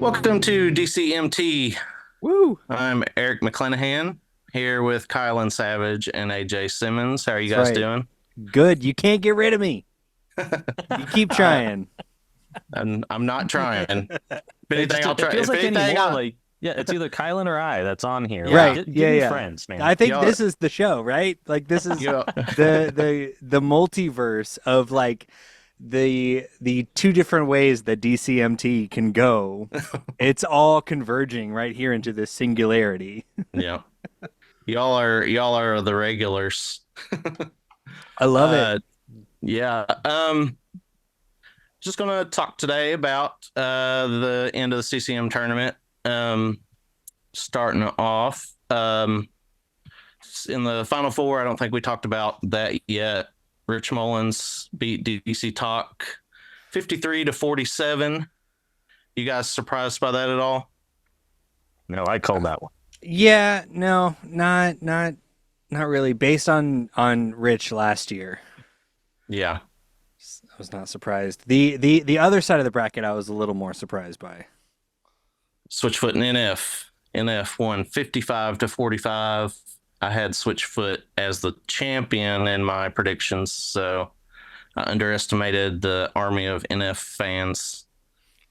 Welcome to DCMT. Woo! I'm Eric McClanahan here with Kylan Savage and AJ Simmons. How are you That's guys right. doing? Good. You can't get rid of me. You keep I, trying. I'm not trying. If anything, I'll It try. feels If like anything, anymore like it's either Kylan or I that's on here. Like yeah, Right. give Yeah, me yeah. friends, man. I think y'all, this is the show, right? Like this is you the multiverse of like the two different ways that DCMT can go. It's all converging right here into this singularity. yeah, y'all are the regulars. I love it. Uh, yeah. Just gonna talk today about the end of the CCM tournament. Starting off, in the final four, I don't think we talked about that yet. Rich Mullins beat DC Talk 53-47. You guys surprised by that at all? No, I call that one. Yeah, no, not really. Based on Rich last year. Yeah. I was not surprised. The other side of the bracket I was a little more surprised by. Switchfoot and NF. NF won 55-45. I had Switchfoot as the champion in my predictions, so I underestimated the army of NF fans.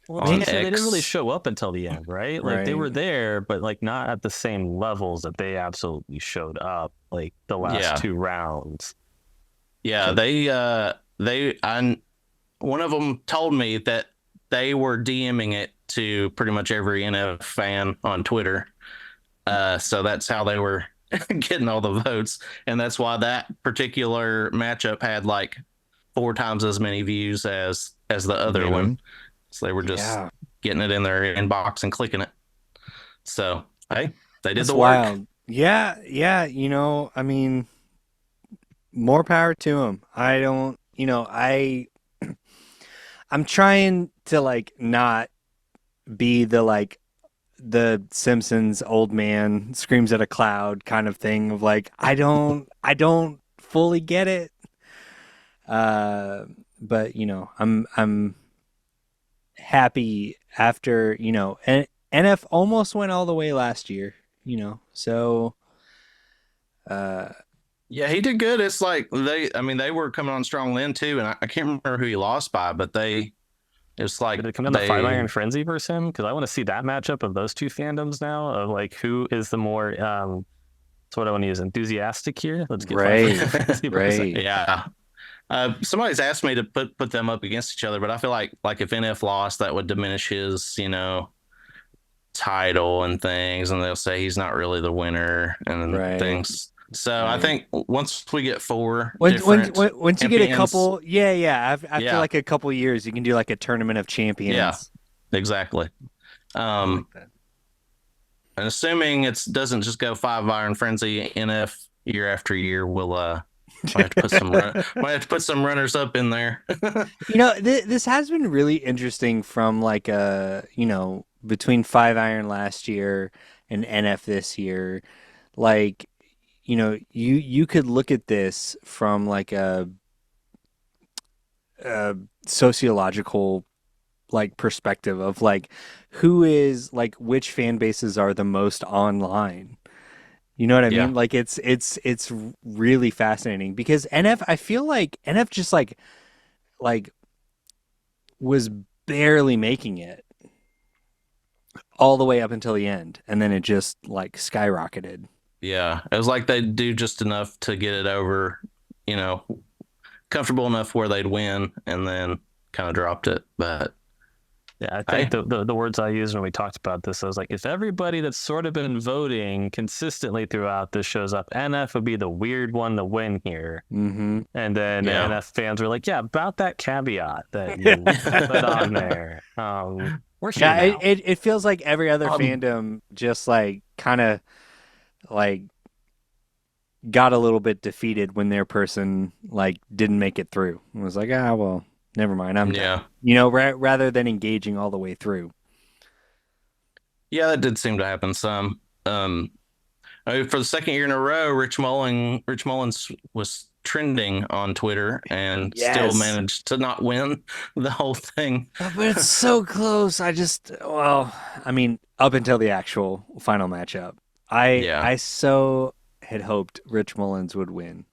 Well, on they didn't really X. show up until the end, right? Like they Right. were there, but like not at the same levels that they absolutely showed up like the last Yeah. two rounds. Yeah, one of them told me that they were DMing it to pretty much every NF fan on Twitter. So that's how they were getting all the votes. And that's why that particular matchup had like 4 times as many views as the other one. So they were just getting it in their inbox and clicking it. So, hey, they did That's the work. wild. Yeah. I mean, more power to him. I don't. I'm trying to like not be the Simpsons old man screams at a cloud kind of thing of like I don't fully get it. But I'm happy after NF almost went all the way last year. So Yeah, he did good. It's like they were coming on strong then too, and I can't remember who he lost by, but it's like Did it come down to Five Iron Frenzy versus him? Because I want to see that matchup of those two fandoms now of like who is the more that's what I want to use, enthusiastic here. Let's get Right, Five Iron Frenzy versus right. Yeah. Somebody's asked me to put them up against each other, but I feel like if NF lost, that would diminish his, title and things, and they'll say he's not really the winner and Right. things. So I Right. think once we get 4 Once you get a champions- couple, after Yeah. like a couple years, you can do like a tournament of champions. Yeah. exactly. I like that. And assuming it doesn't just go 5 Iron Frenzy NF year after year, we'll might have to put some might have to put some runners up in there. This has been really interesting from like between 5 Iron last year and NF this year. Like, you could look at this from like a sociological like perspective of like who is like which fan bases are the most online. You know what I Yeah. mean? Like it's really fascinating because NF, I feel like NF just like was barely making it all the way up until the end, and then it just like skyrocketed. Yeah, it was like they'd do just enough to get it over, comfortable enough where they'd win, and then kind of dropped it. But Yeah, I think the words I used when we talked about this, I was like, if everybody that's sort of been voting consistently throughout this shows up, NF would be the weird one to win here. Mm-hmm. And then Yeah. NF fans were like, yeah, about that caveat that you put on there. We're here Yeah, now. it feels like every other Um, fandom just like kind of like got a little bit defeated when their person like didn't make it through. It was like, well, never mind, I'm yeah, done. Rather than engaging all the way through. yeah, that did seem to happen some. For the second year in a row, Rich Mullins was trending on Twitter and still Yes. managed to not win the whole thing. But it's so close. I mean, up until the actual final matchup, Yeah. I so had hoped Rich Mullins would win.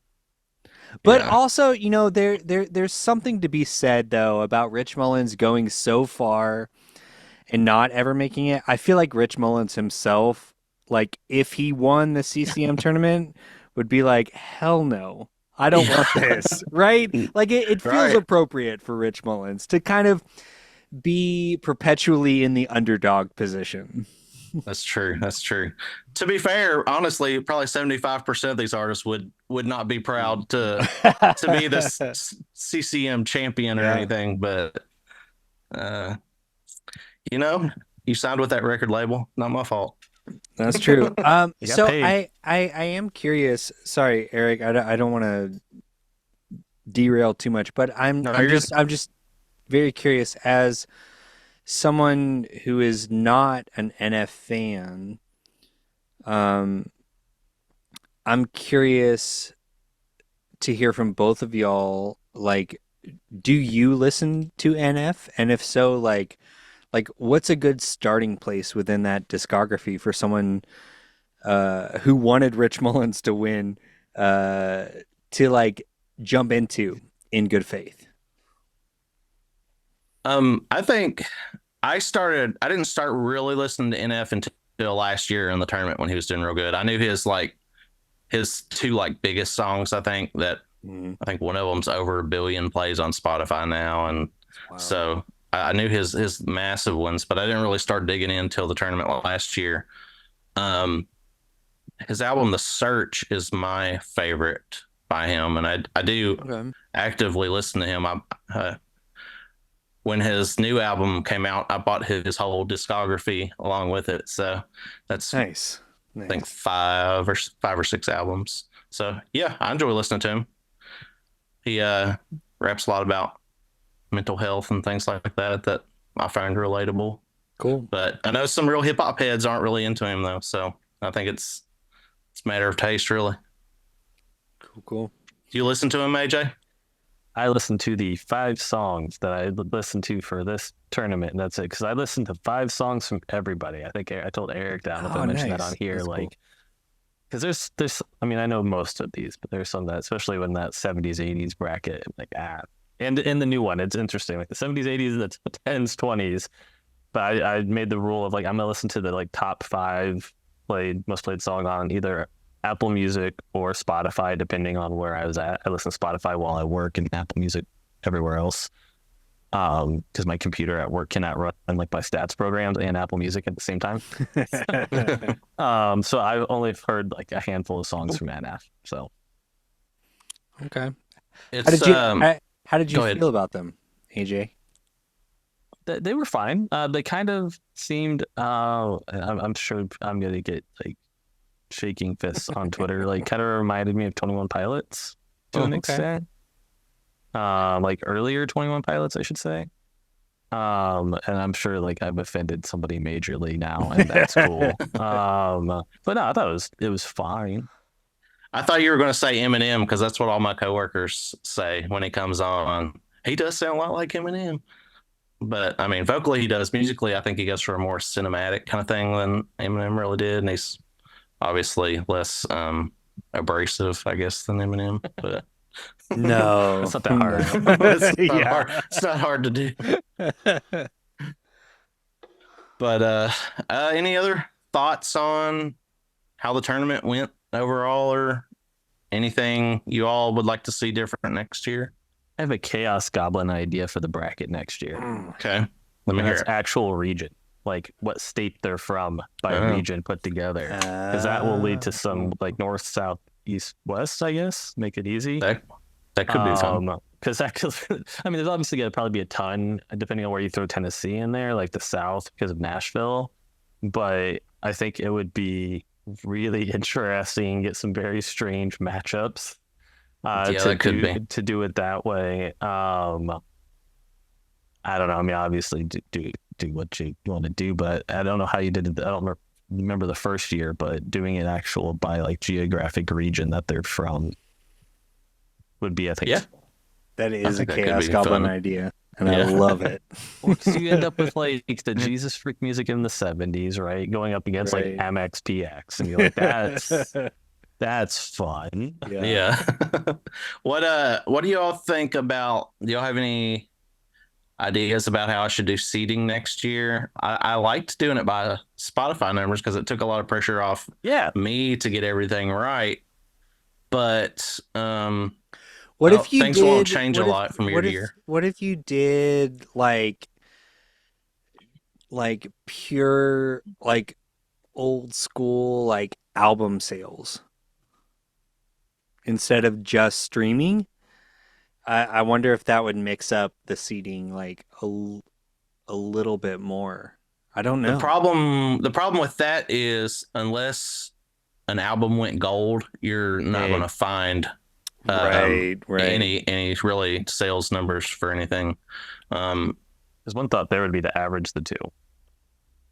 But Yeah. also, there's something to be said though about Rich Mullins going so far and not ever making it. I feel like Rich Mullins himself, like if he won the CCM tournament, would be like, hell no. I don't want this, right? Like it feels Right. appropriate for Rich Mullins to kind of be perpetually in the underdog position. That's true. That's true. To be fair, honestly, probably 75% of these artists would not be proud to be this CCM champion or Yeah. anything, but you know, you signed with that record label, not my fault. That's true. You got So paid. I am curious. Sorry, Eric. I don't want to derail too much, but No, you're good. I'm just very curious as someone who is not an NF fan. I'm curious to hear from both of y'all. Like, do you listen to NF? And if so, like what's a good starting place within that discography for someone who wanted Rich Mullins to win to like jump into in good faith? I think I didn't start really listening to NF until last year in the tournament when he was doing real good. I knew his two like biggest songs. I think one of them's over 1 billion plays on Spotify now, and Wow. so I knew his massive ones, but I didn't really start digging in until the tournament last year. His album The Search is my favorite by him, and I do actively listen to him. When his new album came out, I bought his whole discography along with it. So that's Nice. I think 5 or 6 albums. So yeah, I enjoy listening to him. He raps a lot about mental health and things like that I find relatable. Cool. But I know some real hip hop heads aren't really into him though. So I think it's a matter of taste, really. Cool. Do you listen to him, AJ? I listened to the 5 songs that I listened to for this tournament, and that's it. Because I listened to 5 songs from everybody. I think I told Eric that. I don't know if I mentioned that on here. That's like, because there's, I mean, I know most of these, but there's some that, especially when that 70s, 80s bracket, like and in the new one, it's interesting. Like the 70s, 80s, the 10s, 20s. But I made the rule of like I'm gonna listen to the like top 5 most played song on either Apple Music or Spotify, depending on where I was at. I listen to Spotify while I work and Apple Music everywhere else. Because my computer at work cannot run like my stats programs and Apple Music at the same time. So I've only heard like a handful of songs from NF. So Okay. It's How did you go ahead. feel about them, AJ? they were fine. They kind of seemed. I'm sure I'm gonna get like shaking fists on Twitter. Like kind of reminded me of 21 Pilots to an extent. Like earlier 21 Pilots, I should say. And I'm sure like I've offended somebody majorly now, and that's cool. But no, I thought it was fine. I thought you were going to say Eminem because that's what all my coworkers say when he comes on. He does sound a lot like Eminem, but I mean, vocally he does. Musically, I think he goes for a more cinematic kind of thing than Eminem really did, and he's obviously less abrasive, I guess, than Eminem. But No, it's not that hard. It's not hard to do. But any other thoughts on how the tournament went overall, or anything you all would like to see different next year? I have a Chaos Goblin idea for the bracket next year. Okay, let me hear it. Actual region, like what state they're from by region put together, because that will lead to some like north, south, east, west. I guess make it easy. That could be fun. Because I mean, there's obviously going to probably be a ton depending on where you throw Tennessee in there, like the South because of Nashville. But I think it would be really interesting, get some very strange matchups to do it that way. I don't know. I mean, obviously do what you want to do, but I don't know how you did it. I don't remember the first year, but doing it actual by like geographic region that they're from. would be, I think. Yeah. That is a think that could Chaos be Goblin fun. idea, and I Yeah. love it. So you end up with like the Jesus freak music in the 70s, right? Going up against like Right. MXPX, and you're like, that's fun. Yeah. What do y'all think about? Do y'all have any ideas about how I should do seating next year? I liked doing it by Spotify numbers because it took a lot of pressure off Yeah. me to get everything right. But What if you things did? won't change what a if- lot from year what to if- year. What if you did like pure like old school like album sales instead of just streaming? I wonder if that would mix up the seating like a little bit more. I don't know. The problem with that is unless an album went gold, you're not going to find Right. any really sales numbers for anything. There's one thought there would be to average the two,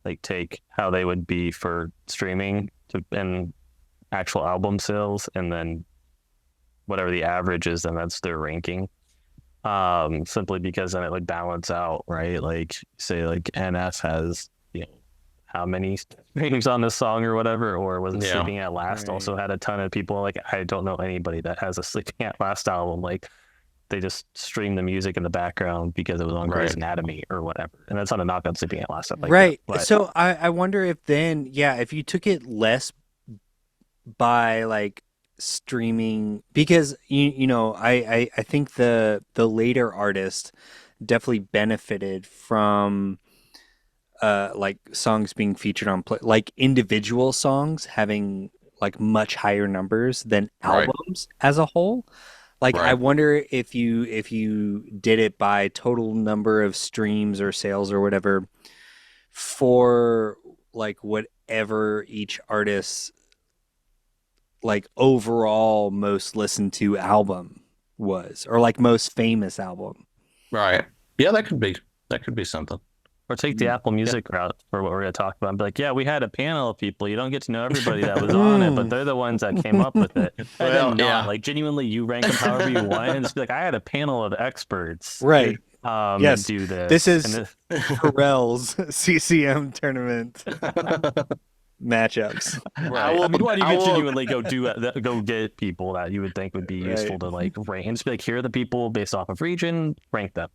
like take how they would be for streaming and actual album sales, and then whatever the average is, then that's their ranking. Simply because then it would balance out, right? Like say like NF has, how many streams on this song or whatever, or was it Sleeping at Last also had a ton of people. Like I don't know anybody that has a Sleeping at Last album. Like they just stream the music in the background because it was on Grey's Anatomy or whatever. And that's not a knock on Sleeping at Last. Right. So I wonder if then, if you took it less by like streaming, because I think the later artists definitely benefited from like songs being featured on like individual songs having like much higher numbers than albums as a whole. Like I wonder if you did it by total number of streams or sales or whatever for like whatever each artist's like overall most listened to album was, or like most famous album. Right. Yeah, that could be something. Or take the Apple Music route for what we're going to talk about and be like, yeah, we had a panel of people. You don't get to know everybody that was on it, but they're the ones that came up with it. And then like genuinely you rank them however you want and just be like, I had a panel of experts. Right. Yes. Do this. This is Pharrell's CCM tournament matchups. Right. I mean, why do you genuinely go get people that you would think would be useful to like rank and just be like, here are the people based off of region, rank them.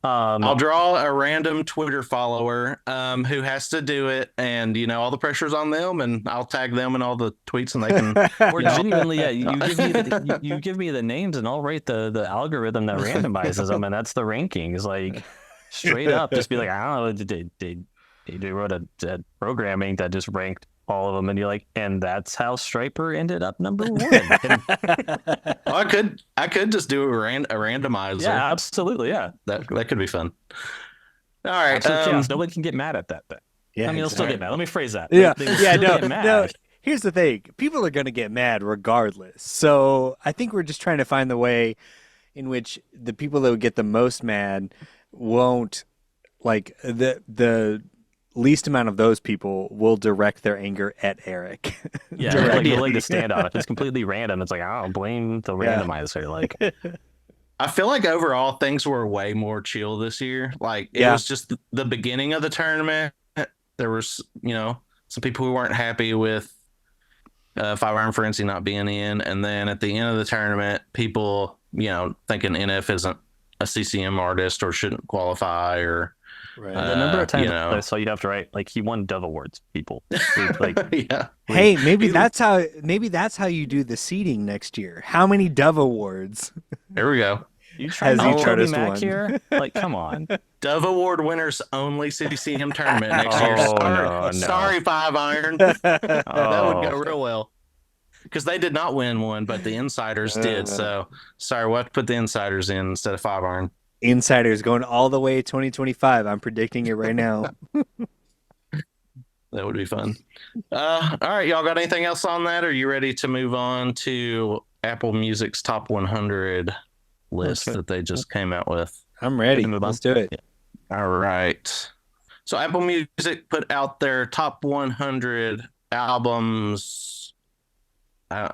I'll draw a random Twitter follower who has to do it, and all the pressure's on them, and I'll tag them in all the tweets, and they can. Or genuinely, you give me the names, and I'll rate the algorithm that randomizes them, and that's the rankings. Like straight up, just be like, I don't know, they wrote a programming that just ranked all of them, and you're like, and that's how Striper ended up number one. Well, I could just do a randomizer. Yeah, absolutely. Yeah, that could be fun. All right, chaos. Nobody can get mad at that thing. Yeah, I mean, they'll still get mad. Let me phrase that. No. Here's the thing: people are going to get mad regardless. So I think we're just trying to find the way in which the people that would get the most mad won't, like the least amount of those people will direct their anger at Eric. Yeah, like willing to stand on it. If it's completely random, it's like, I don't blame the randomizer. Like, I feel like overall things were way more chill this year. Like it was just the beginning of the tournament. There was, some people who weren't happy with 5-Iron Frenzy not being in, and then at the end of the tournament, people, thinking NF isn't a CCM artist or shouldn't qualify or. Right. The number of times I saw you'd have to write like he won Dove Awards, people. Like, hey, maybe that's how you do the seeding next year. How many Dove Awards? There we go. You trying to Toby Mac here? Like, come on. Dove Award winners only CCM tournament next year. Sorry, 5-Iron. That would go real well. Because they did not win one, but the insiders did. So sorry, we'll have to put the insiders in instead of 5-Iron. Insiders going all the way 2025. I'm predicting it right now. That would be fun. All right, y'all got anything else on that? Or are you ready to move on to Apple Music's top 100 list that they just came out with? I'm ready. Let's do it. Yeah. All right. So Apple Music put out their top 100 albums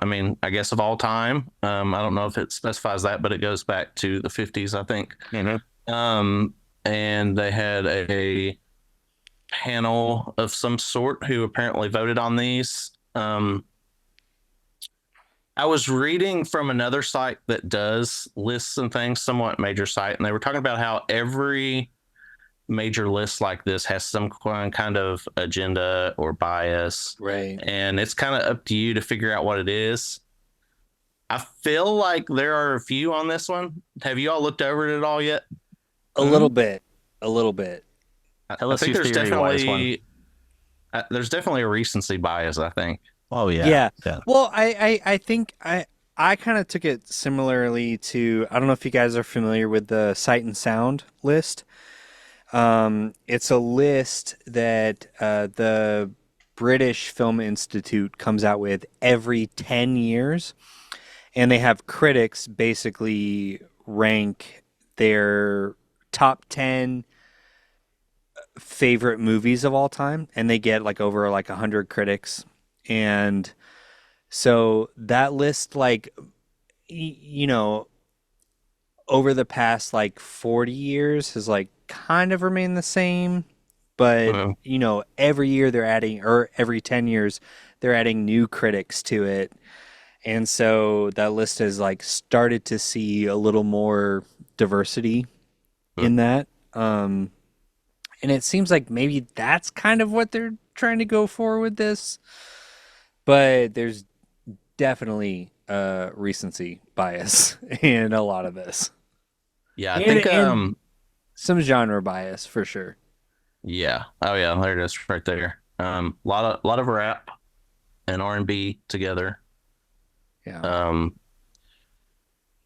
I mean, I guess of all time. I don't know if it specifies that, but it goes back to the 50s, I think. Um, and they had a panel of some sort who apparently voted on these. I was reading from another site that does lists and things, somewhat major site, and they were talking about how every major list like this has some kind of agenda or bias, Right. and it's kind of up to you to figure out what it is. I feel like there are a few on this one. Have you all looked over it at all yet? A little bit. A little bit. Tell I us think your theory, wise one. there's definitely a recency bias, I think. Oh yeah. Yeah. Yeah. Well, I think I kind of took it similarly to, I don't know if you guys are familiar with the Sight and Sound list. It's a list that the British Film Institute comes out with every 10 years, and they have critics basically rank their top 10 favorite movies of all time, and they get like over like 100 critics. And so that list, like, you know, over the past like 40 years has like kind of remained the same, but Uh, every year they're adding, or every 10 years they're adding new critics to it. And so that list has like started to see a little more diversity in that. And it seems like maybe that's kind of what they're trying to go for with this. But there's definitely recency bias in a lot of this. yeah, I And, think some genre bias for sure. yeah. Oh yeah, there it is right there. Lot of rap and R&B together. Yeah.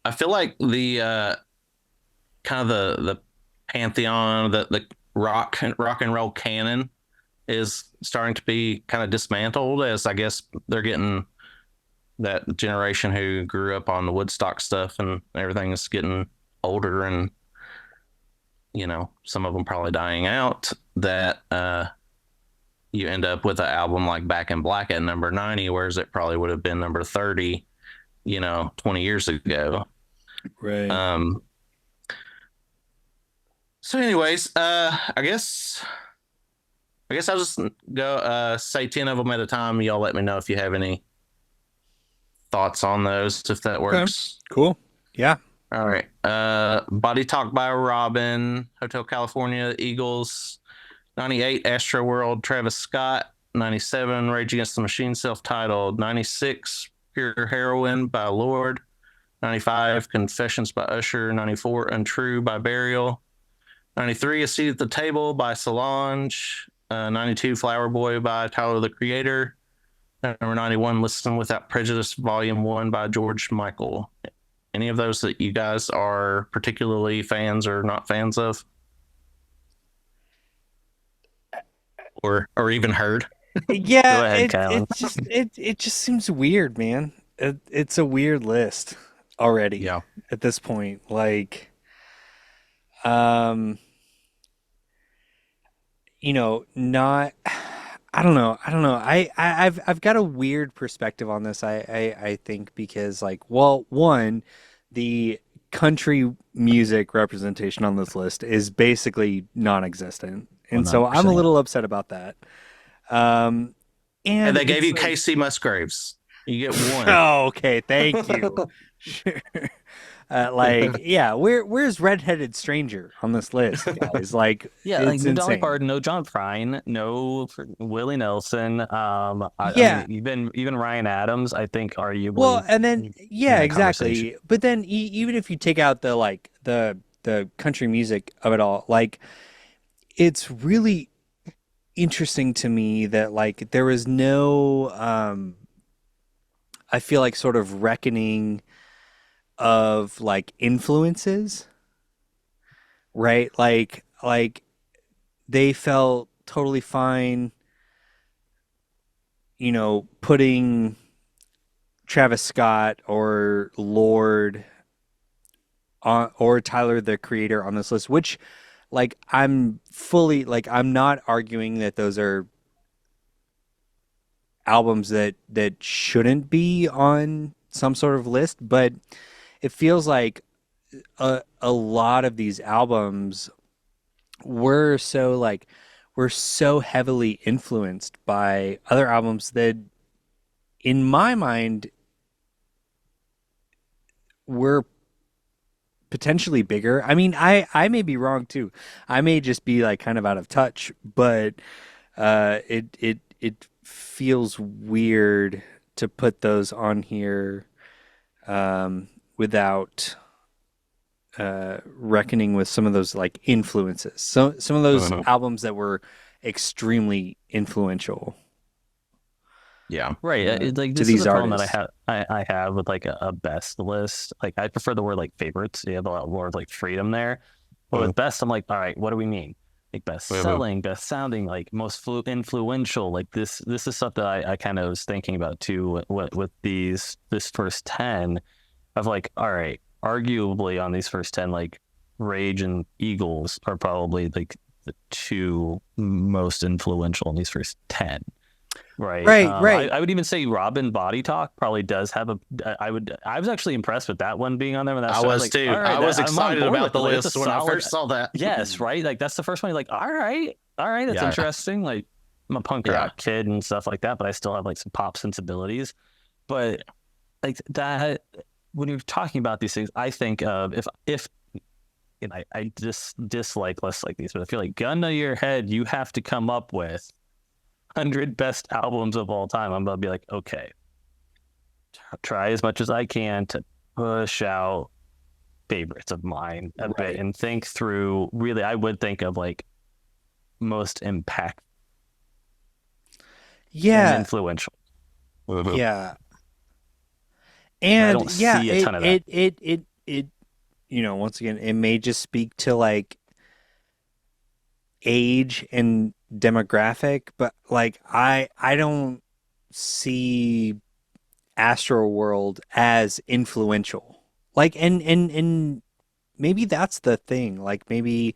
I feel like the kind of the pantheon, the rock and roll canon is starting to be kind of dismantled, as I guess they're getting that generation who grew up on the Woodstock stuff and everything is getting older, and some of them probably dying out, that you end up with an album like Back in Black at number 90, whereas it probably would have been number 30 20 years ago. Right. So anyways, I guess I'll just go say 10 of them at a time. Y'all let me know if you have any thoughts on those, if that works. Cool. Yeah. All right. Body Talk by Robin, Hotel California, Eagles, 98, Astro World, Travis Scott, 97, Rage Against the Machine, self-titled, 96, Pure Heroin by Lord, 95, Confessions by Usher, 94, Untrue by Burial, 93, A Seat at the Table by Solange, 92, Flower Boy by Tyler, the Creator, number 91, Listen Without Prejudice, Volume 1 by George Michael. Any of those that you guys are particularly fans or not fans of? Or even heard? Yeah, Go ahead, Kylan. it just seems weird, man. It's a weird list already. Yeah. At this point, like, um, not. I don't know. I've got a weird perspective on this. I think because, like, well, one, the country music representation on this list is basically non-existent, and so I'm a 100%. little upset about that. Um, And and they gave it's you like, Casey Musgraves. You get one. oh, okay, thank you. Sure. Like, yeah, where's Redheaded Stranger on this list, guys? Like, Yeah, like it's no Dolly insane. Parton, no John Prine, no Willie Nelson. I Yeah. mean, even Ryan Adams, I think, arguably. Well, and then in yeah, that exactly. conversation. But then even if you take out the like the country music of it all, like, it's really interesting to me that like there was no I feel like sort of reckoning of like influences, right? Like they felt totally fine, putting Travis Scott or Lord on, or Tyler the Creator on this list, which, like, I'm not arguing that those are albums that shouldn't be on some sort of list, but it feels like a lot of these albums were so heavily influenced by other albums that, in my mind, were potentially bigger. I mean, I may be wrong too. I may just be like kind of out of touch, but it feels weird to put those on here without reckoning with some of those like influences. So some of those albums that were extremely influential. Yeah. Right. Like to this is these a problem artists. that I have with like a best list. Like I prefer the word like favorites. You have a lot more of like freedom there. But with best, I'm like, all right, what do we mean? Like best selling, best sounding, like most influential. Like this is something I kind of was thinking about too with this first 10 of like, all right, arguably on these first 10, like Rage and Eagles are probably like the two most influential in these first 10. Right. Right. I would even say Robin Body Talk probably does have I was actually impressed with that one being on there. When that I started. was like, too. all right, I was I'm on excited board about with the it. Like, list it's a when I solid- first saw that. Yes, right. Like that's the first one. You're like, all right, that's Yeah. interesting. Like I'm a punk rock kid and stuff like that, but I still have like some pop sensibilities. But like that, when you're talking about these things, I think of if and I just dislike lists like these, but I feel like gun to your head, you have to come up with 100 best albums of all time. I'm gonna be like, okay, try as much as I can to push out favorites of mine a bit and think through. Really, I would think of like most impact, and influential. Yeah, I and don't see a ton of that. It once again, it may just speak to like age and demographic, but like I don't see Astroworld as influential. Like and maybe that's the thing. Like maybe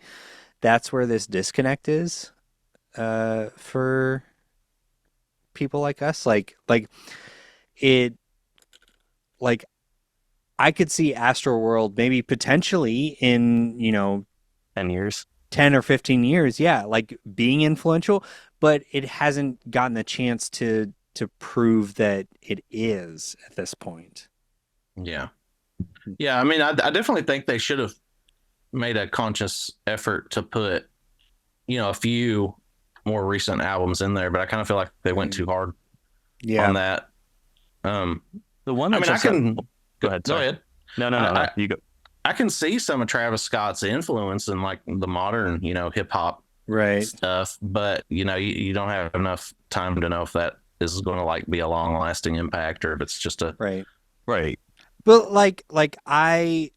that's where this disconnect is for people like us. Like it like I could see Astroworld maybe potentially in, 10 years. 10 or 15 years, yeah, like being influential, but it hasn't gotten the chance to prove that it is at this point. Yeah. I mean, I definitely think they should have made a conscious effort to put, a few more recent albums in there, but I kind of feel like they went too hard on that. The one that go ahead. Go ahead. No. You go. I can see some of Travis Scott's influence in like the modern, hip hop stuff, but you don't have enough time to know if that is going to like be a long lasting impact or if it's just a right. But like I'm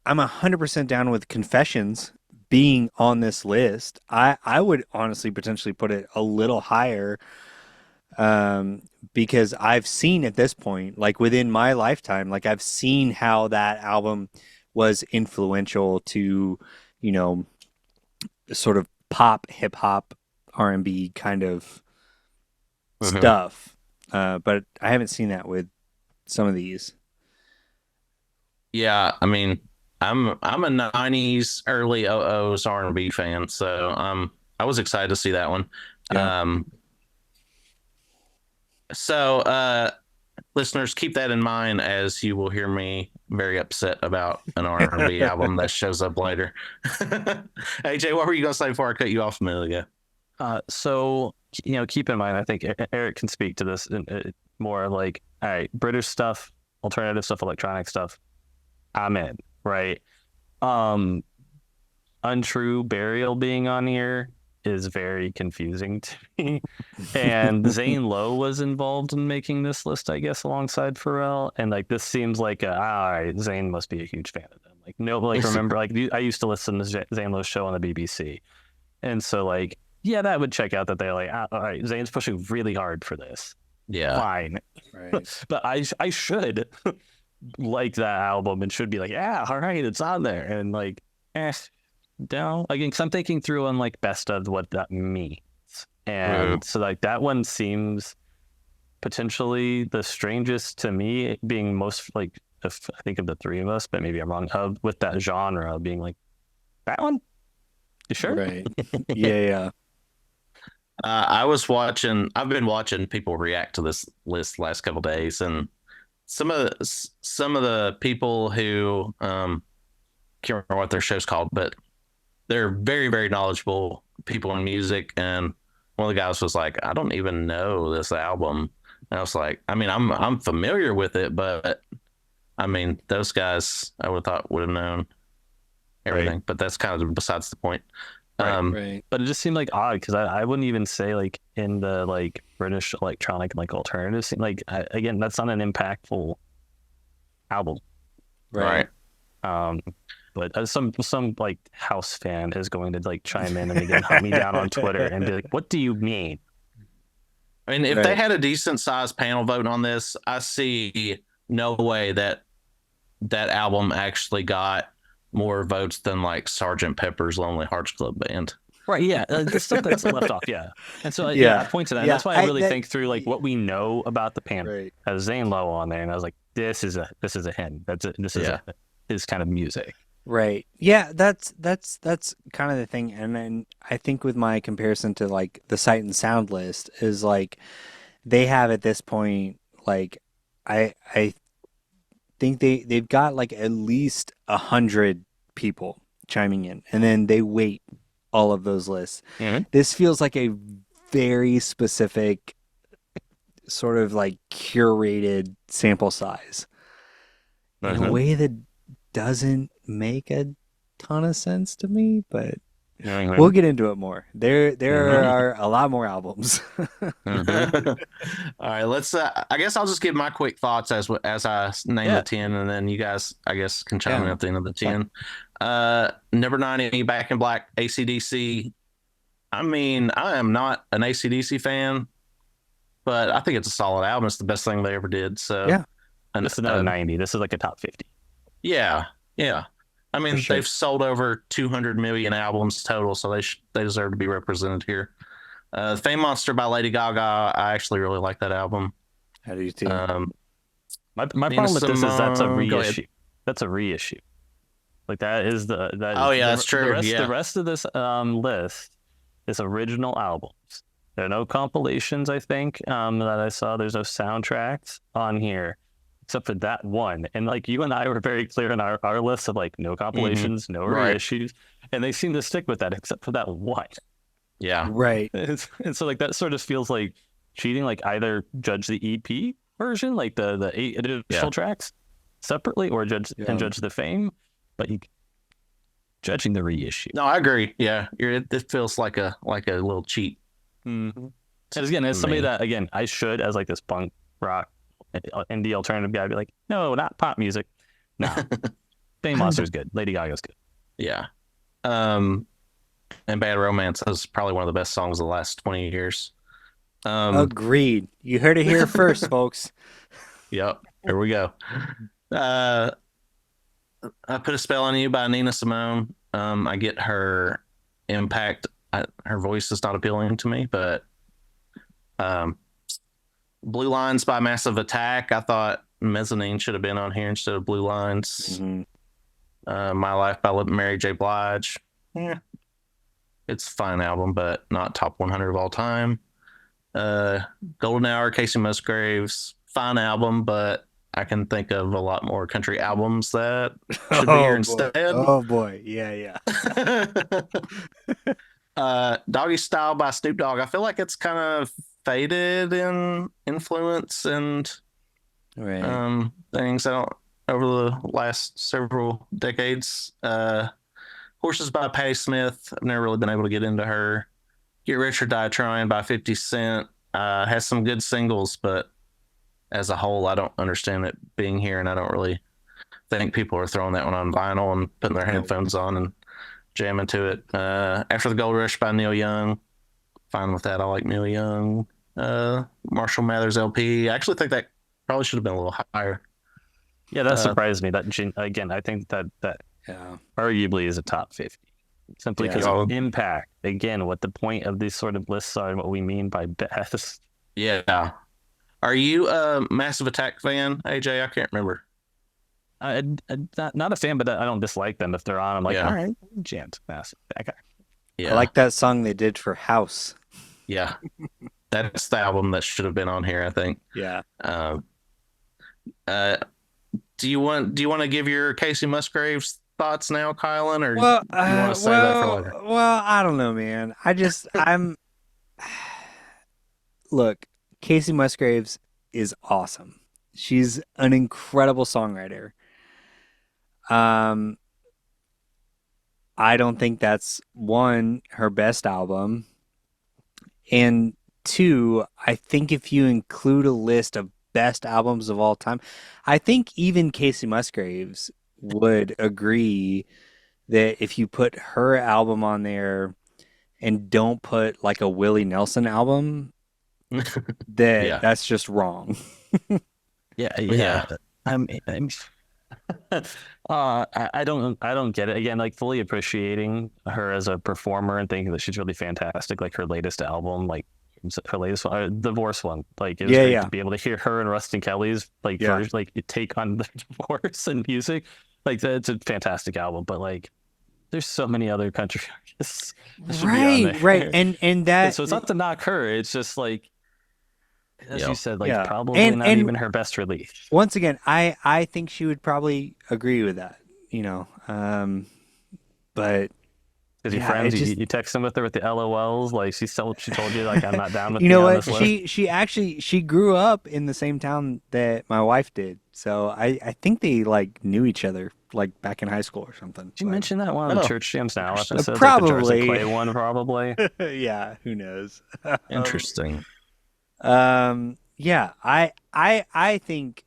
100% down with Confessions being on this list. I would honestly potentially put it a little higher. Because I've seen at this point, like within my lifetime, like I've seen how that album was influential to, sort of pop, hip hop, R&B kind of stuff. But I haven't seen that with some of these. Yeah, I mean, I'm a 90s early 00s R&B fan, so I was excited to see that one. Yeah. So, listeners, keep that in mind as you will hear me very upset about an R&B album that shows up later. AJ, what were you going to say before I cut you off a minute ago? So, keep in mind, I think Eric can speak to this more like, all right, British stuff, alternative stuff, electronic stuff, I'm in, right? Untrue Burial being on here is very confusing to me. And Zane Lowe was involved in making this list, I guess, alongside Pharrell. And like this seems like all right, Zane must be a huge fan of them. Like remember, like I used to listen to Zane Lowe's show on the BBC, and so like that would check out that they're like, all right, Zane's pushing really hard for this. Yeah, fine, right. But I should like that album and should be like, all right, it's on there, and like, no, again, because I'm thinking through on like best of what that means. And so like that one seems potentially the strangest to me, being most like, if I think of the three of us, but maybe I'm wrong, with that genre being like, that one? You sure? Right. Yeah. I've been watching people react to this list the last couple days, and some of the people who can't remember what their show's called, but they're very, very knowledgeable people in music. And one of the guys was like, I don't even know this album. And I was like, I mean, I'm familiar with it, but I mean, those guys I would have thought would have known everything. Right. But that's kind of besides the point. Right. But it just seemed like odd because I wouldn't even say like in the like British electronic like alternative scene, like again, that's not an impactful album. Right. But some like house fan is going to like chime in and again hunt me down on Twitter and be like, "What do you mean?" I mean, if they had a decent sized panel vote on this, I see no way that album actually got more votes than like Sergeant Pepper's Lonely Hearts Club Band. Right? Yeah, the stuff that's left off. Yeah, and so I point to that. And Yeah, that's why I really think through like what we know about the panel. Right. I was Zane Lowe on there, and I was like, "This is a hint. This is his kind of music." Right. Yeah, that's kind of the thing. And then I think with my comparison to like the Sight and Sound list is like they have at this point like I think they've got like at least 100 people chiming in, and then they weight all of those lists. Mm-hmm. This feels like a very specific sort of like curated sample size in a way that doesn't make a ton of sense to me, but we'll get into it more. There are a lot more albums. All right, let's I guess I'll just give my quick thoughts as I name the 10, and then you guys I guess can chime in at the end of the 10. Number 90, Back in Black, AC/DC. I mean, I am not an AC/DC fan, but I think it's a solid album. It's the best thing they ever did. So yeah, and this is not 90. This is like a top 50. Yeah. I mean, sure. They've sold over 200 million albums total, so they deserve to be represented here. Fame Monster by Lady Gaga. I actually really like that album. How do you too? My problem with this is that's a reissue. That's a reissue. Like that is that's true. The rest of this list is original albums. There are no compilations, I think, that I saw. There's no soundtracks on here, except for that one. And like you and I were very clear in our list of like no compilations, no reissues, and they seem to stick with that except for that one. Yeah. Right. And so like that sort of feels like cheating. Like either judge the EP version, like the 8 additional tracks separately, or judge the Fame, but you judging the reissue. No, I agree. Yeah, it feels like a little cheat. Mm-hmm. And again, as somebody that again I should as like this punk rock indie alternative guy be like, no, not pop music. No, Fame Monster's good. Lady Gaga's good. Yeah. And Bad Romance is probably one of the best songs of the last 20 years. Agreed. You heard it here first, folks. Yep. Here we go. I Put a Spell on You by Nina Simone. I get her impact. Her voice is not appealing to me, but Blue Lines by Massive Attack. I thought Mezzanine should have been on here instead of Blue Lines. Mm-hmm. My Life by Mary J. Blige. Yeah. It's a fine album, but not top 100 of all time. Golden Hour, Casey Musgraves. Fine album, but I can think of a lot more country albums that should be here instead. Oh boy, yeah. Doggy Style by Snoop Dogg. I feel like it's kind of faded in influence and things out over the last several decades. Horses by Patti Smith. I've never really been able to get into her. Get Rich or Die Trying by 50 Cent. Has some good singles, but as a whole, I don't understand it being here, and I don't really think people are throwing that one on vinyl and putting their headphones on and jamming to it. After the Gold Rush by Neil Young. Fine with that. I like Neil Young. Marshall Mathers LP. I actually think that probably should have been a little higher. Yeah, that surprised me. That again, I think that arguably is a top 50. simply Yeah. because Yeah. of impact. Again, what the point of these sort of lists are and what we mean by best. Yeah. Are you a Massive Attack fan, AJ? I can't remember. Not a fan, but I don't dislike them. If they're on, I'm like, Yeah. all right, jammed. Massive. Okay. Yeah. I like that song they did for House. Yeah. That's the album that should have been on here, I think. Yeah. Um, uh, do you want to give your Casey Musgraves thoughts now, Kylan, or Well, do you want to save that for later? well, I don't know, man. I'm look, Casey Musgraves is awesome. She's an incredible songwriter. Um, I don't think that's one, her best album, and two, I think if you include a list of best albums of all time, I think even Casey Musgraves would agree that if you put her album on there and don't put like a Willie Nelson album, that Yeah. that's just wrong. Yeah. Yeah. I'm I don't get it. Again, like fully appreciating her as a performer and thinking that she's really fantastic. Like her latest album, like her latest one, divorce one, like it was Yeah, great yeah. to be able to hear her and Rustin Kelly's like Yeah. version, like take on the divorce and music. Like it's a fantastic album, but like there's so many other country artists that should be on there. Right. And that So it's not to knock her. It's just like, as Yeah. you said, like Yeah. probably not And even her best release. once again, I think she would probably agree with that, but Because your yeah, friends, it just- you text them with her with the LOLs, like she told you like I'm not down with you know me on what? this list. She grew up in the same town that my wife did, so I think they like knew each other like back in high school or something. Did you But- mention that one on the Oh. Church Jams Now Interesting. episode? Probably. Like the Jars of Clay one, probably. Yeah, who knows? Interesting. Yeah, I think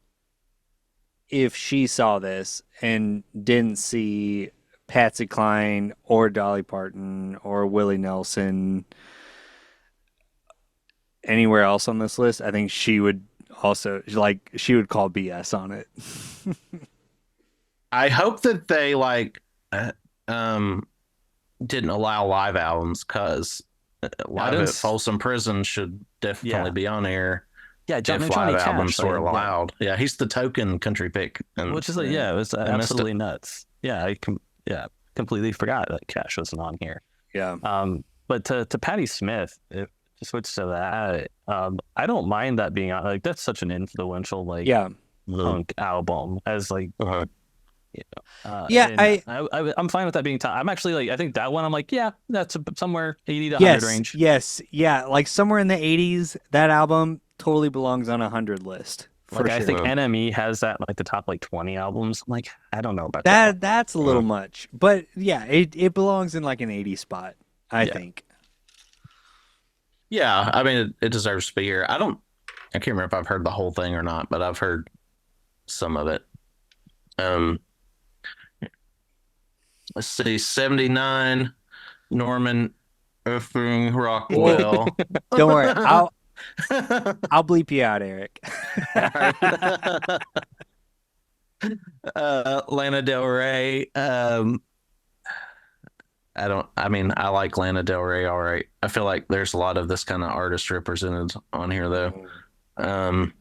if she saw this and didn't see Patsy Cline or Dolly Parton or Willie Nelson anywhere else on this list, I think she would also she would call BS on it. I hope that they didn't allow live albums, because Live at didn't- Folsom Prison should definitely Yeah. be on here Yeah, if Johnny live Cash, albums were like, allowed. Yeah, he's the token country pick, and which is like, yeah, it was missed it. absolutely nuts. Yeah, completely forgot that Cash wasn't on here. Yeah. But to Patti Smith, to switch to that, I don't mind that being on. Like that's such an influential like Yeah. punk album as like Yeah, and I'm fine with that being I'm actually like I think that one I'm like yeah that's somewhere 80 to 100 range. Yes. Yeah. Like somewhere in the 80s, that album totally belongs on a 100 list. For Like I sure. think NME has that in, like the top like 20 albums. I'm like I don't know about That's a little much. But yeah, it belongs in like an 80 spot, I think. Yeah, I mean, it deserves to be here. I can't remember if I've heard the whole thing or not, but I've heard some of it. Let's see, 79, Norman effing Rockwell. Don't worry. I'll bleep you out, Eric. Lana Del Rey. I like Lana Del Rey, all right. I feel like there's a lot of this kind of artist represented on here, though.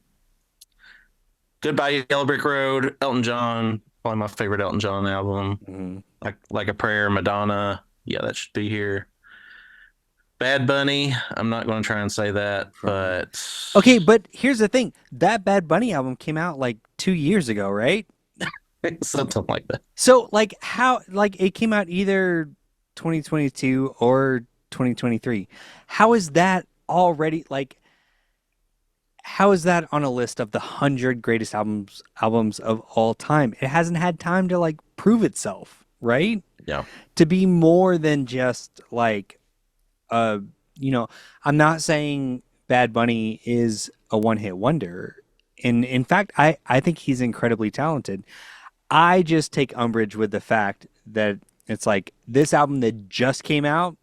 Goodbye Yellow Brick Road, Elton John, probably my favorite Elton John album. Mhm. Like a Prayer, Madonna. Yeah, that should be here. Bad Bunny. I'm not going to try and say that, but Okay, but here's the thing. That Bad Bunny album came out like 2 years ago, right? something like that. So like it came out either 2022 or 2023. How is that already how is that on a list of the 100 greatest albums of all time? It hasn't had time to like prove itself, right? Yeah. To be more than just like I'm not saying Bad Bunny is a one-hit wonder. In fact, I think he's incredibly talented. I just take umbrage with the fact that it's like this album that just came out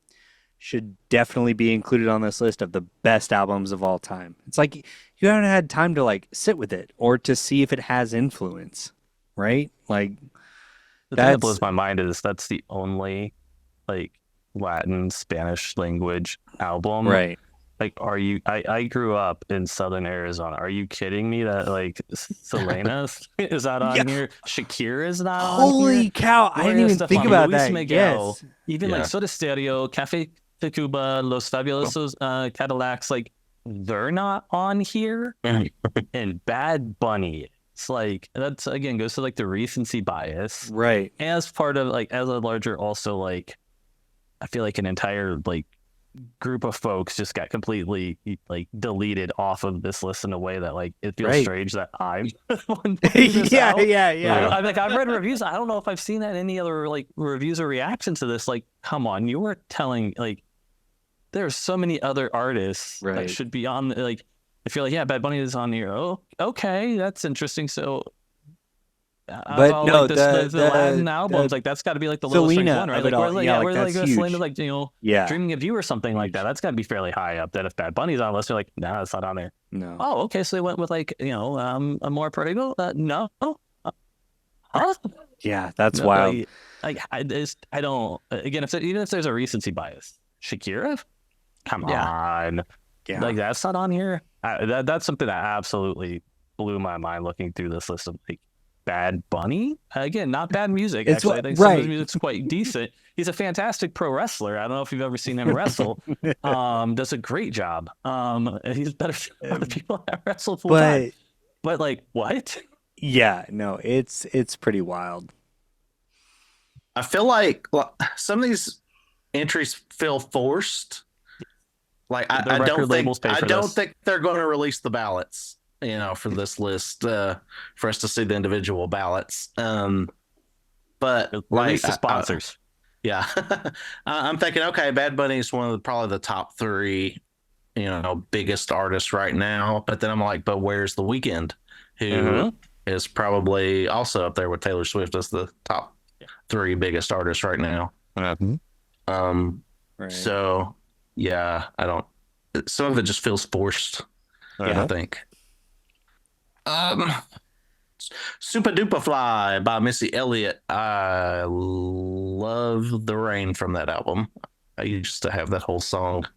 should definitely be included on this list of the best albums of all time. It's like you haven't had time to like sit with it or to see if it has influence, right? Like The thing that blows my mind is that's the only like Latin, Spanish language album. Right. Like, are you? I grew up in Southern Arizona. Are you kidding me that like Selena is not on here? Shakira is not on here. Holy cow! I didn't Gloria even think Estefan, about Luis that. Miguel, Yes. even like Soda Stereo, Cafe Tacuba, Los Fabulosos Cadillacs, like they're not on here. And Bad Bunny, it's like that's again goes to like the recency bias, Right. as part of like as a larger also like I feel like an entire like group of folks just got completely like deleted off of this list in a way that like it feels strange that I'm the one putting this out. I've read reviews. I don't know if I've seen that in any other like reviews or reaction to this. Like, come on, you were telling like there's so many other artists that should be on. Like, I feel like Bad Bunny is on here. Oh, okay, that's interesting. So. But no, like the Latin albums, like that's got to be like the lowest ranked one, right? Like where's like Selena, like Dreaming of You or something like that. That's got to be fairly high up. That if Bad Bunny's on the list, you're like, nah, it's not on there. No. Oh, okay, so they went with like a more prodigal. No. Huh? Yeah, that's wild. Like I don't. Again, even if there's a recency bias, Shakira, come on, like that's not on here. That's something that absolutely blew my mind looking through this list of like. Bad Bunny, again, not bad music. Actually, I think some of his music's quite decent. He's a fantastic pro wrestler. I don't know if you've ever seen him wrestle. Does a great job. He's better than other people that wrestle full time. But like, what? Yeah, no, it's pretty wild. I feel like some of these entries feel forced. Like I don't think they're going to release the ballots. For this list, for us to see the individual ballots. But like the sponsors. I'm thinking, okay, Bad Bunny is one of probably the top 3, biggest artists right now. But then I'm like, but where's The Weeknd, who is probably also up there with Taylor Swift as the top 3 biggest artists right now. So I don't. Some of it just feels forced. I think. Super Duper Fly by Missy Elliott. I love the rain from that album. I used to have that whole song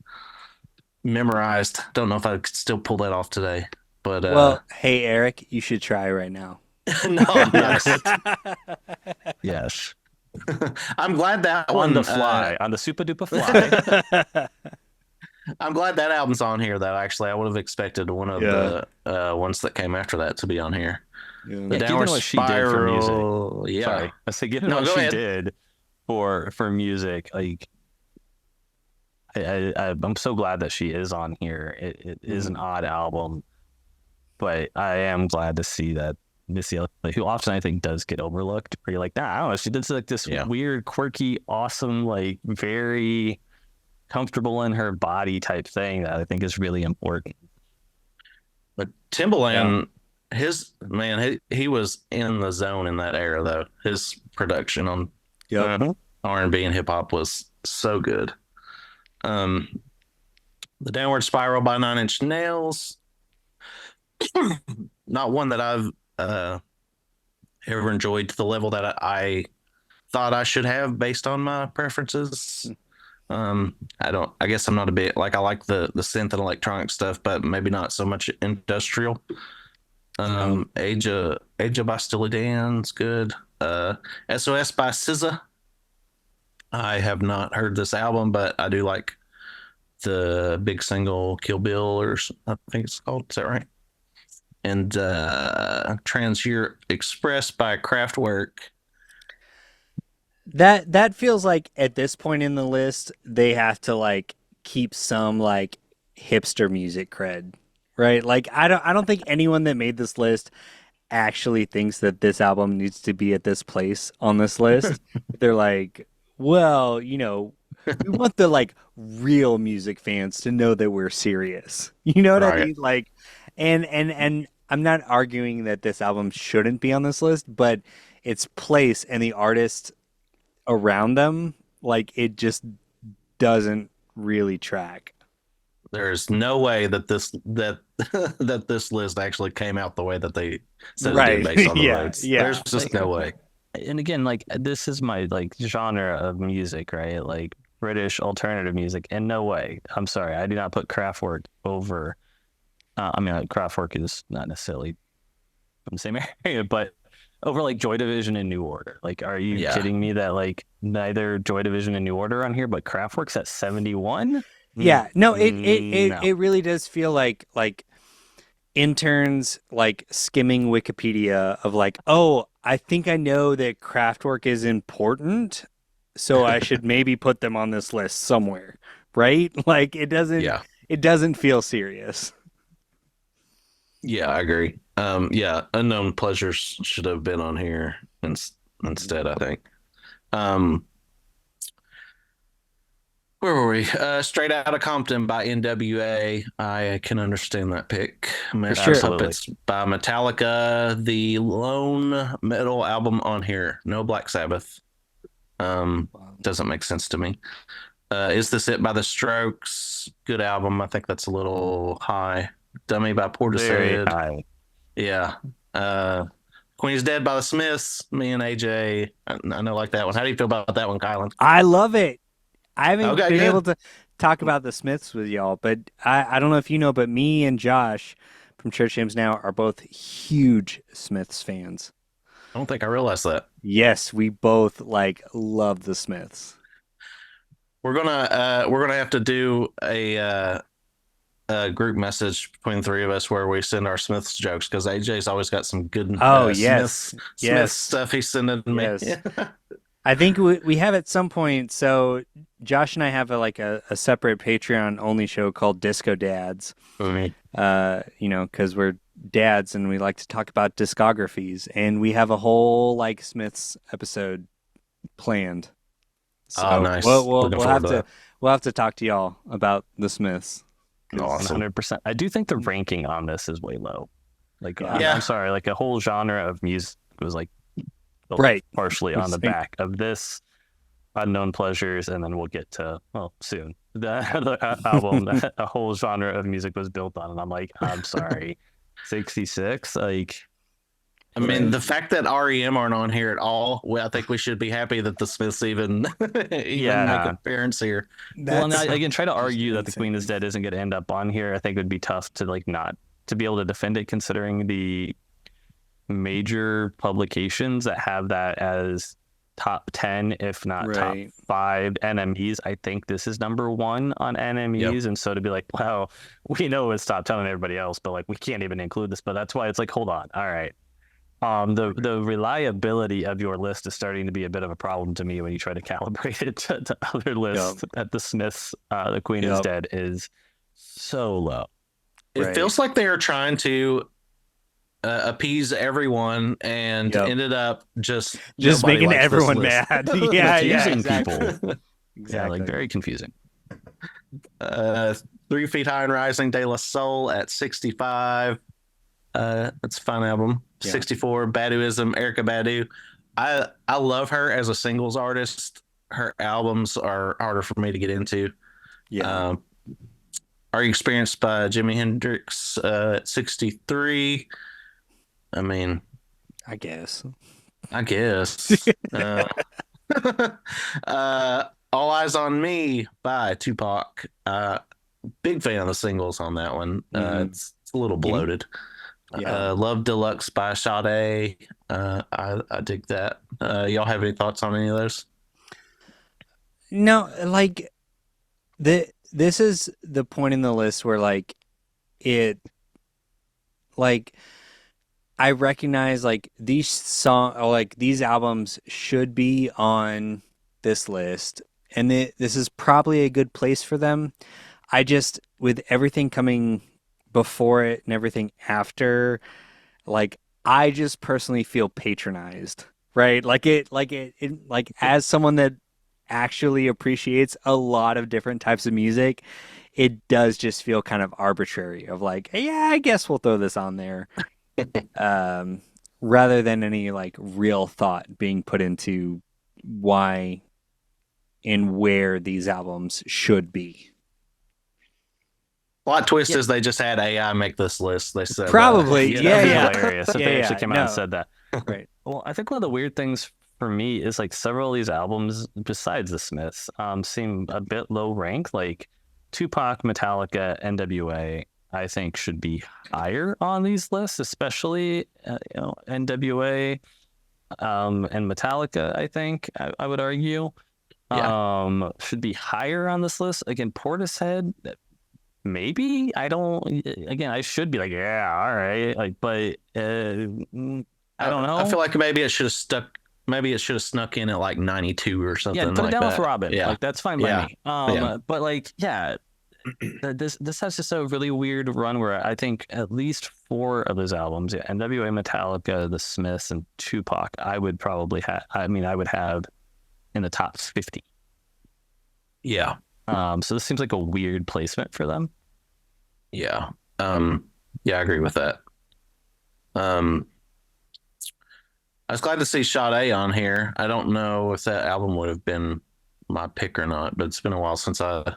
memorized. Don't know if I could still pull that off today. But well, hey Eric, you should try right now. No, I'm not. Yes. I'm glad that on the fly, on the Super Duper Fly. I'm glad that album's on here, though. Actually, I would have expected one of the ones that came after that to be on here. The Downward what Spiral. She did for music. Sorry. I said, given what she did for music, like I'm so glad that she is on here. It is an odd album, but I am glad to see that Missy Elliott, who often I think does get overlooked, where you're like, nah, I don't know, she did like this weird, quirky, awesome, like very comfortable in her body type thing that I think is really important. But Timbaland, he was in the zone in that era though. His production on R&B and hip hop was so good. The Downward Spiral by 9 Inch Nails, not one that I've ever enjoyed to the level that I thought I should have based on my preferences. I guess I'm not a bit like I like the synth and electronic stuff, but maybe not so much industrial. Age of by Steely Dan's good. SOS by SZA. I have not heard this album, but I do like the big single Kill Bill, or I think it's called. Is that right? And Trans Europe Express by Kraftwerk. That feels like at this point in the list they have to like keep some like hipster music cred, right? Like I don't think anyone that made this list actually thinks that this album needs to be at this place on this list. They're like, well, we want the like real music fans to know that we're serious. You know what I mean? Like, and I'm not arguing that this album shouldn't be on this list, but its place and the artist around them, like it just doesn't really track. There's no way that this list actually came out the way that they said it did based on the votes. There's just no way. and again, like this is my like genre of music, right? Like British alternative music. And no way, I'm sorry, I do not put Kraftwerk over. I mean, like, Kraftwerk is not necessarily from the same area, but over like Joy Division and New Order. Like, are you Yeah. kidding me that like neither Joy Division and New Order are on here, but Kraftwerk's at 71? Yeah, no, No. it really does feel like interns like skimming Wikipedia of like, oh, I think I know that Kraftwerk is important, so I should maybe put them on this list somewhere, right? Like Yeah. it doesn't feel serious. Yeah, I agree. Yeah, Unknown Pleasures should have been on here instead, I think. Where were we? Straight Outta Compton by NWA. I can understand that pick. I sure. hope it's by Metallica, the lone metal album on here. No Black Sabbath. Doesn't make sense to me. Is This It by The Strokes? Good album. I think that's a little high. Dummy by Very Portishead. high. Yeah. Queen's Dead by The Smiths. Me and AJ. I know like that one. How do you feel about that one, Kylan? I love it. I haven't Okay, been good. able to talk about the Smiths with y'all, but I don't know if you know, but me and Josh from Church Hymns Now are both huge Smiths fans. I don't think I realized that. Yes, we both like love the Smiths. We're gonna have to do a group message between the three of us where we send our Smiths jokes because AJ's always got some good yes. Smith stuff he's sending me. Yes. I think we have at some point. So Josh and I have a separate Patreon only show called Disco Dads. Because we're dads and we like to talk about discographies, and we have a whole like Smiths episode planned. So nice. We'll have to talk to y'all about the Smiths. Awesome. 100%. I do think the ranking on this is way low. Like, Yeah. I'm sorry, like a whole genre of music was like Right. partially on the back of this Unknown Pleasures, and then we'll get to soon the album that a whole genre of music was built on, and I'm like, I'm sorry, 66. Like, I mean, the fact that REM aren't on here at all, I think we should be happy that the Smiths even make an appearance here. Well, and again, try to argue that The Queen is Dead isn't going to end up on here. I think it would be tough to like not to be able to defend it, considering the major publications that have that as top 10, if not top 5 NMEs. I think this is number 1 on NMEs. And so to be like, wow, we know it's top 10 on everybody else, but like we can't even include this. But that's why it's like, hold on, all right. The reliability of your list is starting to be a bit of a problem to me when you try to calibrate it to other lists. At the Smiths, The Queen is Dead is so low. It feels like they are trying to appease everyone and ended up just making everyone mad. Confusing exactly. people. Yeah, like very confusing. 3 Feet High and Rising, De La Soul at 65. That's a fun album. 64, Baduism, Erica Badu. I love her as a singles artist. Her albums are harder for me to get into. Are You Experienced by Jimi Hendrix at 63. I mean, I guess. All Eyes on Me by Tupac. Big fan of the singles on that one. It's a little bloated. Love Deluxe by Sade. I dig that. Y'all have any thoughts on any of those? No, like this is the point in the list where like it like I recognize like these albums should be on this list, and this is probably a good place for them. I just, with everything coming before it and everything after, like I just personally feel patronized, right? Like as someone that actually appreciates a lot of different types of music, it does just feel kind of arbitrary of like, yeah, I guess we'll throw this on there. Rather than any like real thought being put into why and where these albums should be. Plot twist is they just had AI make this list. They said probably, hilarious if they actually came out and said that. Right. Well, I think one of the weird things for me is like several of these albums besides the Smiths seem a bit low rank. Like Tupac, Metallica, NWA, I think should be higher on these lists, especially NWA and Metallica. I think I would argue should be higher on this list. Again, Portishead, maybe. I don't. Again, I should be like, yeah, all right, like, but I don't know. I feel like maybe it should have stuck. Maybe it should have snuck in at like 92 or something. Yeah, put like it down that. with Robin. Yeah, Like that's fine by me. Yeah. But like, yeah, this has just a really weird run where I think at least 4 of those albums, NWA, Metallica, The Smiths, and Tupac, I would probably have. I mean, I would have in the top 50. Yeah. So this seems like a weird placement for them. Yeah. Yeah, I agree with that. I was glad to see Sade on here. I don't know if that album would have been my pick or not, but it's been a while since I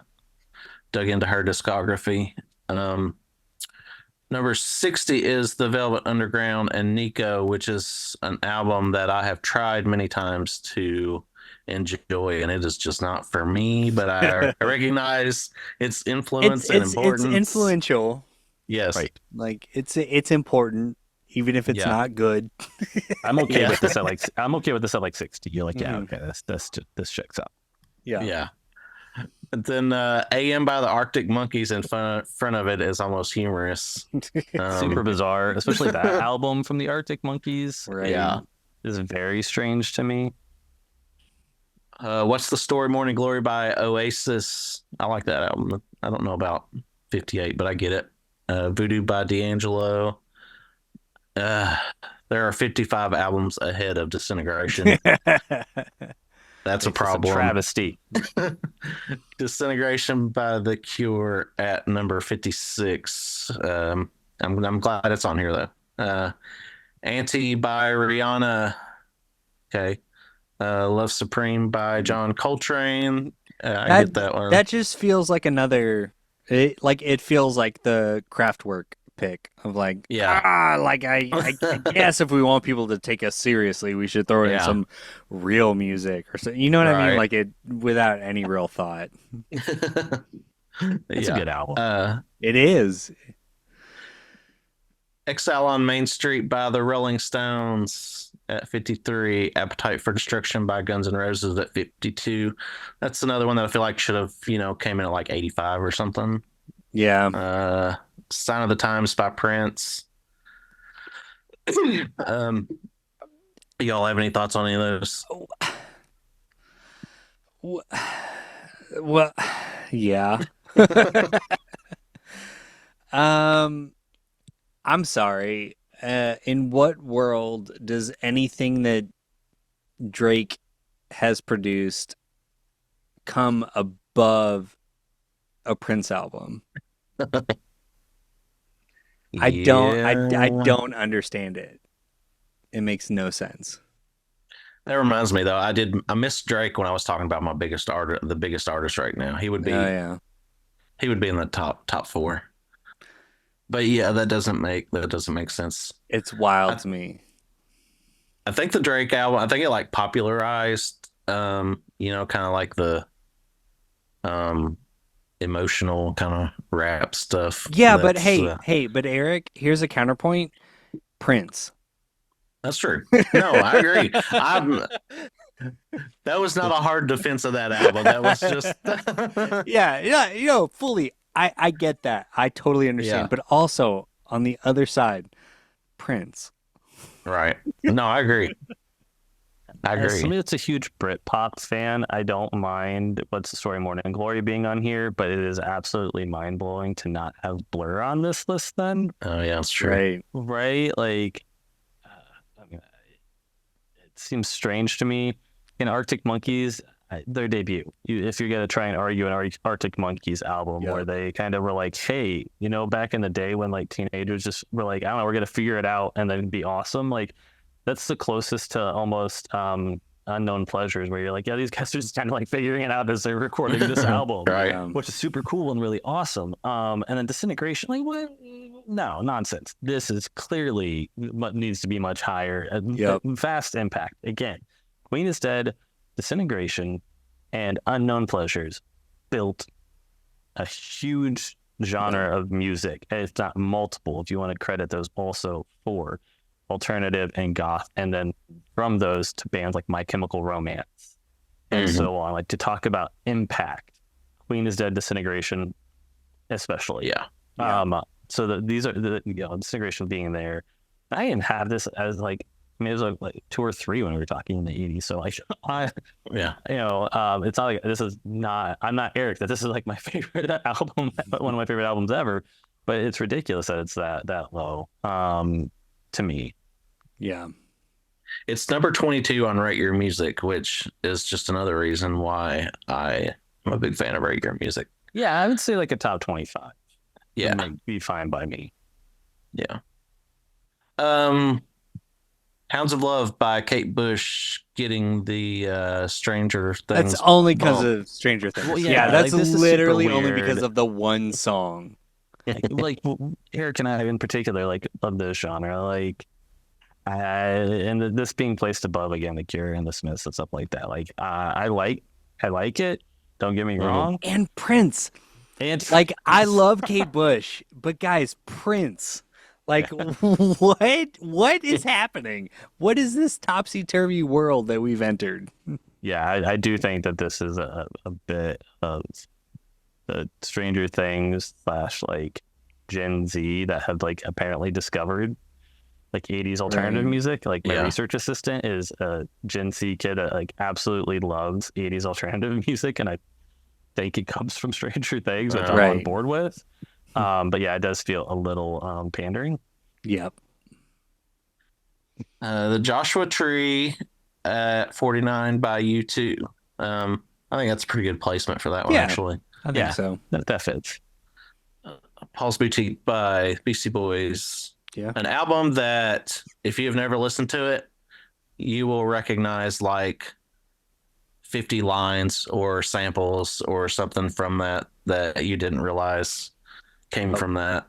dug into her discography. Number 60 is The Velvet Underground and Nico, which is an album that I have tried many times to enjoy, and it is just not for me, but I recognize its influence and importance. It's influential. Yes. Right. Like it's important, even if it's not good. I'm okay with this at like 60. You're like, yeah, okay, this checks out. Yeah. Yeah. And then AM by the Arctic Monkeys in front of it is almost humorous. Super bizarre, especially that album from the Arctic Monkeys. Right. Yeah. Is very strange to me. What's the Story? Morning Glory by Oasis. I like that album. I don't know about 58, but I get it. Voodoo by D'Angelo. There are 55 albums ahead of Disintegration. That's a problem. A travesty. Disintegration by The Cure at number 56. I'm glad it's on here though. Anti by Rihanna. Okay. Love Supreme by John Coltrane. I get that one. That just feels like another. It feels like the Kraftwerk pick of like, I guess if we want people to take us seriously, we should throw in some real music or something. You know what I mean? Like it without any real thought. It's a good album. It is. Exile on Main Street by the Rolling Stones at 53. Appetite for Destruction by Guns N' Roses at 52. That's another one that I feel like should have, came in at like 85 or something. Yeah. Sign of the Times by Prince. Y'all have any thoughts on any of those? Well, yeah. I'm sorry. In what world does anything that Drake has produced come above a Prince album? I don't understand it. It makes no sense. That reminds me though, I missed Drake when I was talking about my the biggest artist right now. He would be he would be in the top 4. But yeah, that doesn't make sense. It's wild to me. I think the Drake album, I think it like popularized kind of like the emotional kind of rap stuff. Yeah, but but Eric, here's a counterpoint. Prince. That's true. No, I agree. That was not a hard defense of that album. That was just fully. I get that. I totally understand. Yeah. But also on the other side, Prince. Right. No, I agree. As somebody that's a huge Britpop fan, I don't mind What's the Story Morning Glory being on here, but it is absolutely mind-blowing to not have Blur on this list then. Oh, yeah, that's true. Right? Like, it seems strange to me. In Arctic Monkeys, their debut, if you're going to try and argue an Arctic Monkeys album where they kind of were like, hey, back in the day when like teenagers just were like, I don't know, we're going to figure it out and then be awesome. Like, that's the closest to almost Unknown Pleasures, where you're like, yeah, these guys are just kind of like figuring it out as they're recording this album, which is super cool and really awesome. And then Disintegration, like, what? No, nonsense. This is clearly what needs to be much higher. Vast impact again. Queen is Dead, Disintegration, and Unknown Pleasures built a huge genre of music, if not multiple, if you want to credit those also for alternative and goth, and then from those to bands like My Chemical Romance and so on. Like, to talk about impact, Queen is Dead, Disintegration, especially. Yeah. So these are the Disintegration being there. I didn't have this as like, I mean, it was like 2 or 3 when we were talking in the 80s. So like, it's not like this is not. I'm not Eric. That this is like my favorite album, one of my favorite albums ever. But it's ridiculous that it's that low. To me. Yeah. It's number 22 on Rate Your Music, which is just another reason why I'm a big fan of Rate Your Music. Yeah, I would say like a top 25. Yeah. Would be fine by me. Yeah. Hounds of Love by Kate Bush getting the Stranger Things. That's only because bump. of Stranger Things. Well, yeah, yeah, that's like, this is literally super only weird. because of the one song. like Eric and I in particular like love this genre. Like, and this being placed above again the Cure and the Smiths and stuff like that. Like, I like it. Don't get me wrong. And Prince. And Like, I love Kate Bush, but guys, Prince. Like, what is happening? What is this topsy-turvy world that we've entered? yeah, I do think that this is a bit of the Stranger Things / like Gen Z that have like apparently discovered like 80s alternative music. Like, my research assistant is a Gen Z kid that like absolutely loves 80s alternative music, and I think it comes from Stranger Things, which I'm on board with. But yeah, it does feel a little pandering. Yep. The Joshua Tree at 49 by U2. I think that's a pretty good placement for that one, actually. I think so. That fits. Paul's Boutique by Beastie Boys. Yeah. An album that, if you've never listened to it, you will recognize like 50 lines or samples or something from that you didn't realize came from that.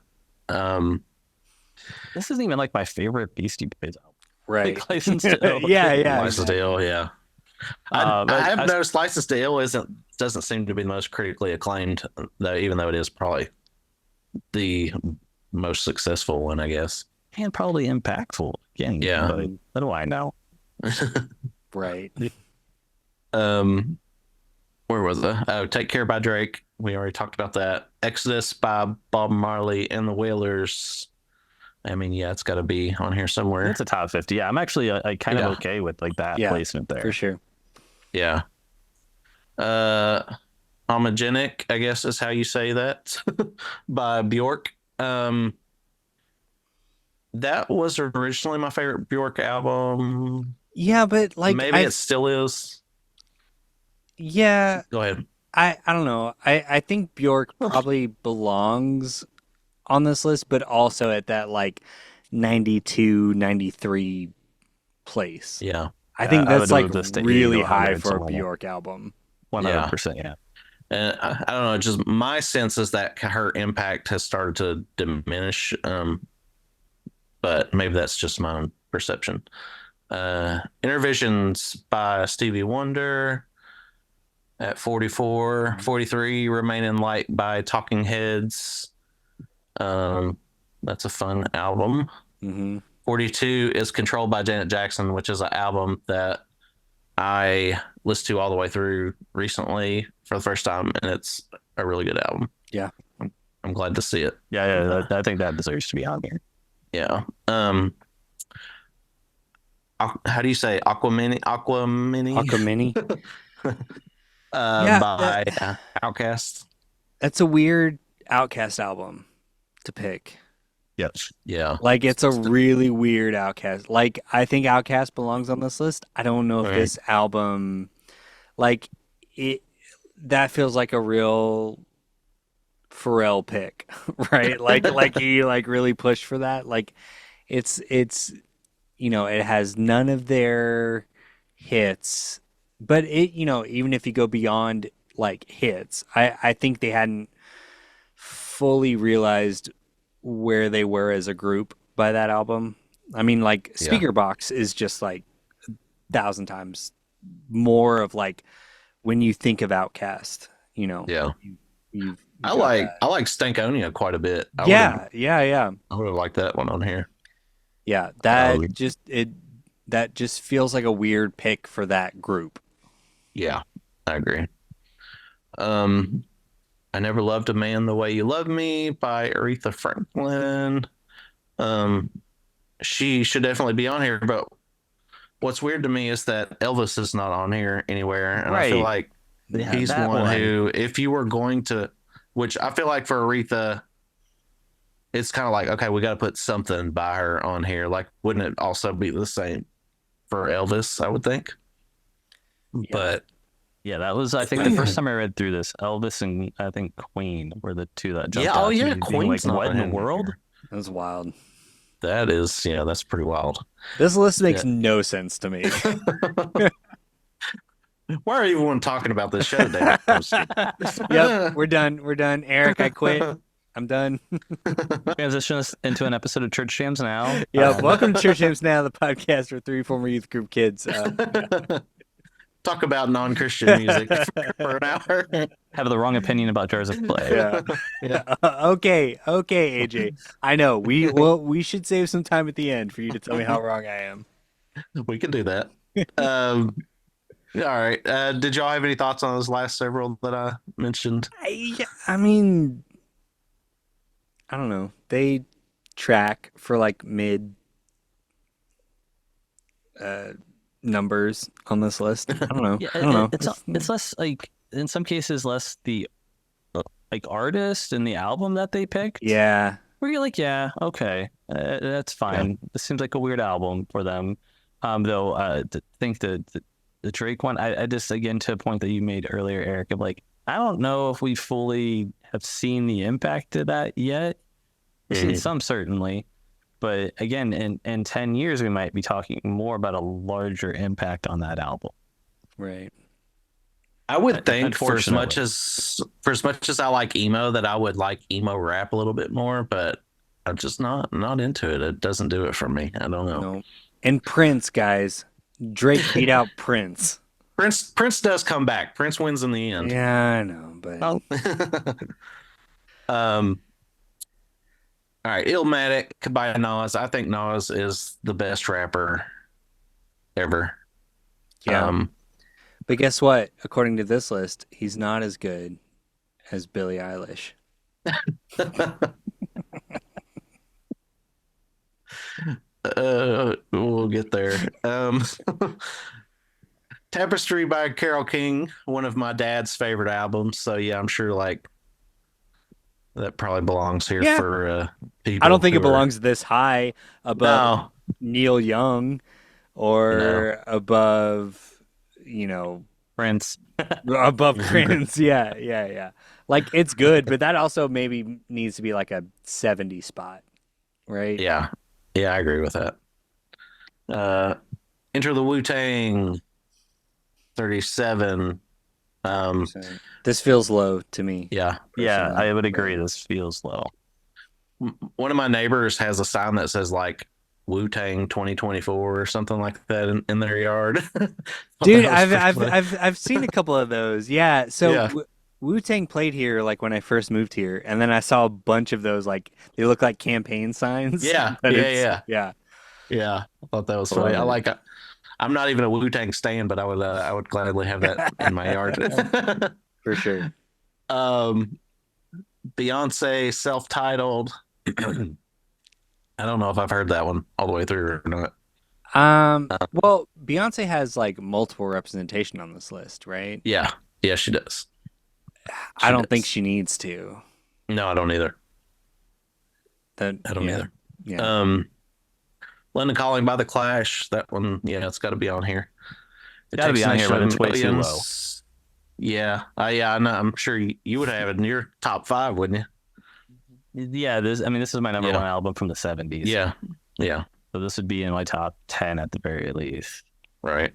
This isn't even like my favorite Beastie Boys album. Right. Like, License to Ill. yeah. License to Ill, yeah. I have noticed License to Ill doesn't seem to be the most critically acclaimed, though, even though it is probably the most successful one, I guess. And probably impactful. Again, Yeah. But what do I know? Right. Where was I? Oh, Take Care by Drake. We already talked about that. Exodus by Bob Marley and the Wailers. I mean, yeah, it's got to be on here somewhere. It's a top 50. Yeah, I'm actually kind of okay with like that placement there. For sure. Yeah. Homogenic, I guess is how you say that, by Bjork. That was originally my favorite Bjork album. Yeah, but like maybe it still is. Yeah. Go ahead. I don't know. I think Bjork probably belongs on this list, but also at that like 92, 93 place. Yeah. I think that's like really 80 high for a somewhere. Bjork album. 100%, yeah. And I don't know, just my sense is that her impact has started to diminish. But maybe that's just my own perception. Intervisions by Stevie Wonder at 44. 43, Remain in Light by Talking Heads. That's a fun album. 42 is Controlled by Janet Jackson, which is an album that I listened to all the way through recently for the first time, and it's a really good album. Yeah. I'm glad to see it. Yeah, I think that deserves to be on here. Yeah. How do you say Aquamini? By Outkast. That's a weird Outkast album to pick. Yes. Yeah. Like, it's a really weird Outkast. Like, I think Outkast belongs on this list. I don't know if this album, like, that feels like a real Pharrell pick, right? like he like really pushed for that. Like, it's you know, it has none of their hits, but it, you know, even if you go beyond like hits, I think they hadn't fully realized where they were as a group by that album. I mean, like, Speaker Box is just like 1,000 times more of like when you think of Outcast, Yeah. you've I got like Stankonia quite a bit. that. Yeah. I would have liked that one on here. Yeah, Um, that just feels like a weird pick for that group. yeah, I agree. Um, I Never Loved a Man the Way You Love Me by Aretha Franklin. Um, she should definitely be on here, but what's weird to me is that Elvis is not on here anywhere, and I feel Right. like Yeah, he's that one one. who, if you were going to, which I feel like for Aretha, it's kind of like, okay, we got to put something by her on here. Like, wouldn't it also be the same for Elvis? I would think, but Yeah, that was, I think, the first time I read through this. Elvis and I think Queen were the two that jumped yeah, out oh to yeah, me, being Queen's like, not what in the in world? here. That was wild. That is, yeah, that's pretty wild. This list makes Yeah. no sense to me. Why are you even talking about this show, Dan? Yep, we're done. We're done. Eric, I quit. I'm done. Transition us into an episode of Church Jams now. Yep. Welcome to Church Jams Now, the podcast for three former youth group kids. Talk about non-Christian music for an hour. Have the wrong opinion about Jars of Clay. Yeah. Yeah. Okay, AJ. I know we should save some time at the end for you to tell me how wrong I am. We can do that. All right. Did y'all have any thoughts on those last several that I mentioned? I mean, I don't know. They track for like mid numbers on this list. I don't know. Yeah, I don't know. it's less like, in some cases, less the like artist and the album that they picked. Yeah. Where you're like, yeah, okay, that's fine. This seems like a weird album for them. Though, think the Drake one, I just, again, to a point that you made earlier, Eric, of like, I don't know if we fully have seen the impact of that yet. We've seen some, certainly, but again, in 10 years, we might be talking more about a larger impact on that album. Right. I would think for as Unfortunately. much as I like emo, that I would like emo rap a little bit more, but I'm just not into it. It doesn't do it for me. I don't know. No. And Prince, guys. Drake beat out Prince. Prince does come back. Prince wins in the end. Yeah, I know, but All right, Illmatic by Nas. I think Nas is the best rapper ever. yeah. But guess what? According to this list, he's not as good as Billie Eilish. We'll get there. Tapestry by Carole King, one of my dad's favorite albums. So yeah, I'm sure like that probably belongs here Yeah. for people. I don't think it who are- belongs this high above No, Neil Young or above, Prince. above Prince. Yeah. Like it's good, but that also maybe needs to be like a 70 spot, right? yeah, I agree with that. Enter the Wu-Tang, 37. This feels low to me. Yeah, Yeah, personally. I would agree. This feels low. one of my neighbors has a sign that says like Wu-Tang 2024 or something like that in their yard. Dude, That was pretty funny. I've seen a couple of those. Yeah. So Yeah. Wu-Tang played here like when I first moved here, and then I saw a bunch of those like they look like campaign signs. Yeah, but yeah. yeah. Yeah, I thought that was funny. I'm not even a Wu-Tang stan, but I would gladly have that in my yard. For sure. Beyonce self-titled. I don't know if I've heard that one all the way through or not. Well, Beyonce has like multiple representation on this list, right? Yeah, she does. I don't think does. she needs to. No, I don't either. That I don't either. Yeah. London Calling by the Clash. That one, yeah, it's got to be on here. It's gotta be on here, but it's way too low. Yeah, yeah, I know. I'm sure you would have it in your top 5, wouldn't you? Yeah, this is my number Yeah. one album from the 70s. Yeah, So this would be in my top 10 at the very least. right.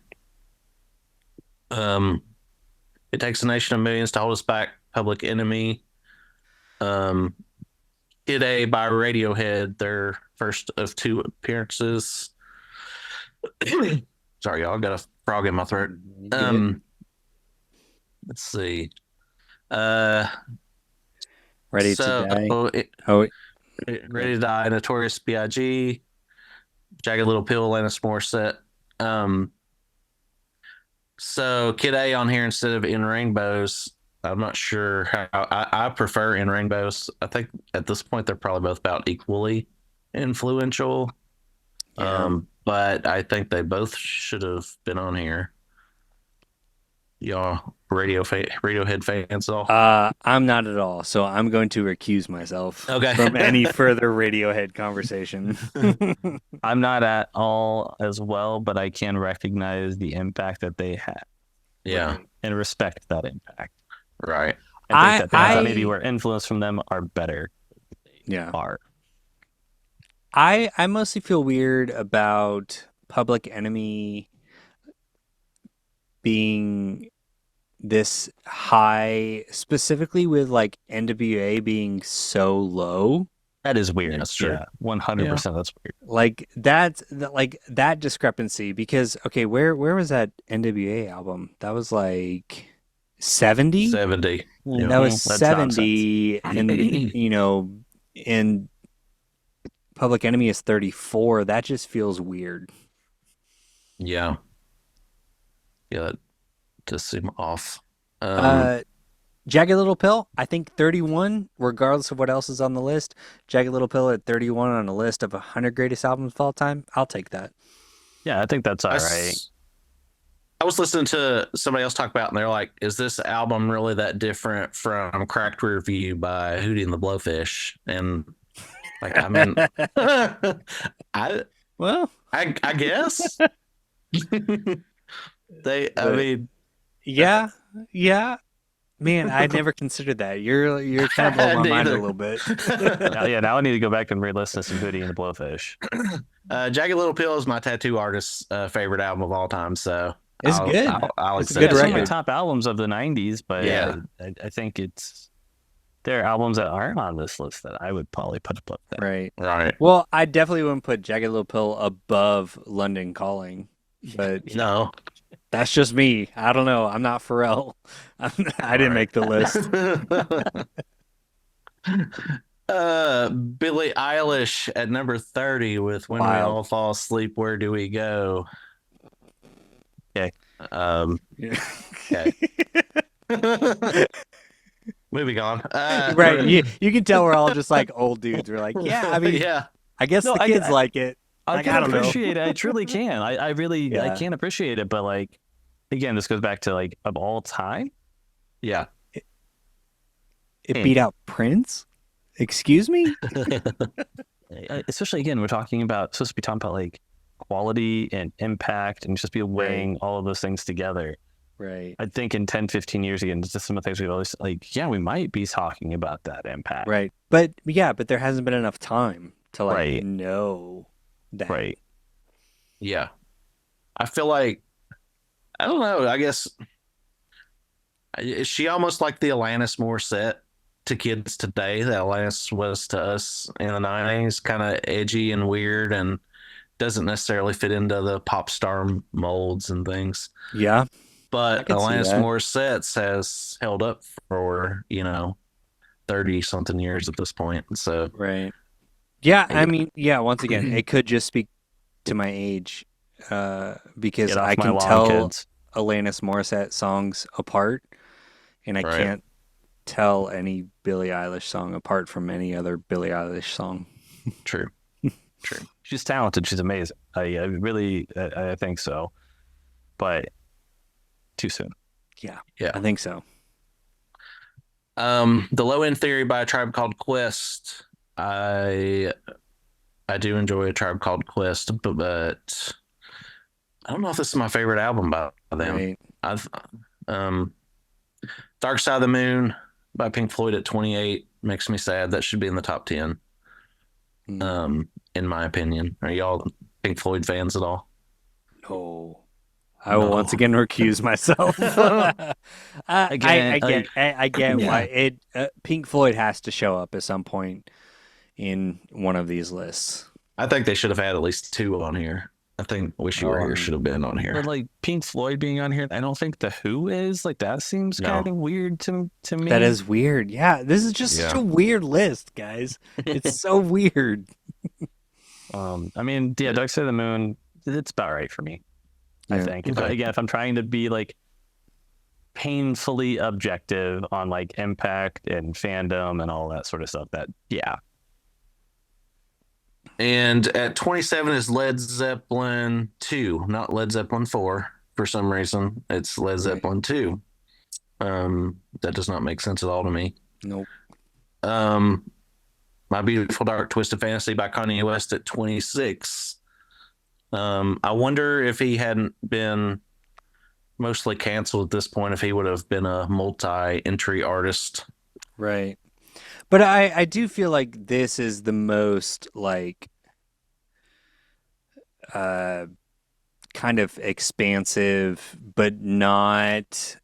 It Takes a Nation of Millions to Hold Us Back. Public Enemy. Kid A by Radiohead, their first of 2 appearances. Sorry, y'all. Got a frog in my throat. Good. Let's see. Uh, Ready to die. Oh, Ready to Die, Notorious B.I.G., Jagged Little Pill, Alanis Morissette. So Kid A on here instead of In Rainbows. I'm not sure how I prefer In Rainbows. I think at this point they're probably both about equally influential. yeah. But I think they both should have been on here. Y'all Radiohead fans at all? I'm not at all, so I'm going to recuse myself Okay. from any further Radiohead conversation. I'm not at all as well, but I can recognize the impact that they had Yeah, and respect that impact. right. I think that things that maybe were influenced from them are better. Yeah. Are. I mostly feel weird about Public Enemy being this high, specifically with like NWA being so low. That is weird. That's true. Yeah, 100%. That's weird. Like that discrepancy, because okay, where was that NWA album? That was like 70? 70. Yeah. That was That's 70, and and Public Enemy is 34. That just feels weird. Yeah. Yeah, that does seem off. Jagged Little Pill, I think 31, regardless of what else is on the list. Jagged Little Pill at 31 on a list of 100 greatest albums of all time. I'll take that. Yeah, I think that's all I right. I was listening to somebody else talk about, and they're like, "Is this album really that different from Cracked Rear View by Hootie and the Blowfish?" And like, I mean, Well, I guess I mean, yeah. Man, I never considered that. You're kind of blowing my mind a little bit. Now I need to go back and re-listen to some Hootie and the Blowfish. Jagged Little Pill is my tattoo artist's favorite album of all time. So It's good. I'll It's a accept good it. Some of my record. top albums of the 90s, but Yeah. I think there are albums that aren't on this list that I would probably put above that. Right. Right. Well, I definitely wouldn't put Jagged Little Pill above London Calling, but No. that's just me. I don't know. I'm not Pharrell. I didn't make the list. Billie Eilish at number 30 with When We Wild. All Fall Asleep, Where Do We Go? Okay. Okay. Moving on. Right. You can tell we're all just like old dudes. We're like, yeah, I mean, yeah. I guess No, the kids like it. I Like, can I don't know. appreciate it. I truly can. I really I Yeah. can appreciate it, but like again, this goes back to like of all time. Yeah. It beat out Prince? Excuse me? Especially again, we're talking about supposed to be talking about like quality and impact and just be weighing all of those things together. Right. I think in 10, 15 years again, it's just some of the things we've always like, yeah, we might be talking about that impact. Right. But there hasn't been enough time to like Right. know that. Right. Yeah. I feel like, I don't know, I guess, is she almost like the Alanis Morissette to kids today that Alanis was to us in the 90s? Kind of edgy and weird and doesn't necessarily fit into the pop star molds and things. Yeah. I But can see Alanis that. Morissette's has held up for, 30 something years at this point. So, Right. Yeah, I Yeah. mean, once again, it could just speak to my age, because Get off I my can lawn, tell kids. Alanis Morissette songs apart, and I Right. can't tell any Billie Eilish song apart from any other Billie Eilish song. true. She's talented. She's amazing. I really I think so, but too soon. Yeah, Yeah. I think so. The Low End Theory by A Tribe Called Quest. I do enjoy A Tribe Called Quest, but I don't know if this is my favorite album by them. Right. I've Dark Side of the Moon by Pink Floyd at 28 makes me sad. That should be in the top 10. In my opinion. Are y'all Pink Floyd fans at all? No. I will No. once again recuse myself. Again, I get yeah. why it Pink Floyd has to show up at some point in one of these lists. I think they should have had at least two on here. I think Wish You Oh, Were Here should have been on Or here. like Pink Floyd being on here. I don't think The Who is. Like that seems No. kind of weird to me. That is weird. Yeah, this is just such Yeah. a weird list, guys. It's so weird. I mean, yeah, Dark Side of the Moon, it's about right for me. I Yeah. think. Okay. If I'm trying to be like painfully objective on like impact and fandom and all that sort of stuff, that yeah. And at 27 is Led Zeppelin 2, not Led Zeppelin 4 for some reason. It's Led Zeppelin 2. That does not make sense at all to me. Nope. My Beautiful Dark Twisted Fantasy by Kanye West at 26. I wonder if he hadn't been mostly canceled at this point, if he would have been a multi-entry artist. Right. But I do feel like this is the most like kind of expansive, but not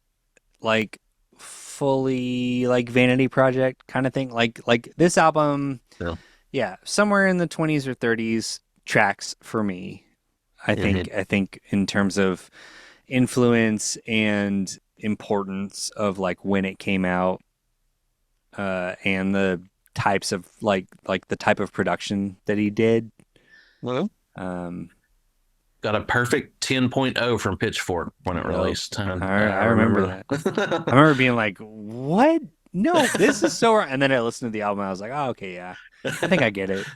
like fully like vanity project kind of thing. Like this album, Yeah. yeah, somewhere in the 20s or 30s tracks for me. I think in terms of influence and importance of like when it came out, and the types of like the type of production that he did. Well, Um, Got a perfect 10.0 from Pitchfork when it Yep. released. I remember that. I remember being like, "What? No, this is so." And then I listened to the album. And I was like, "Oh, okay, yeah, I think I get it."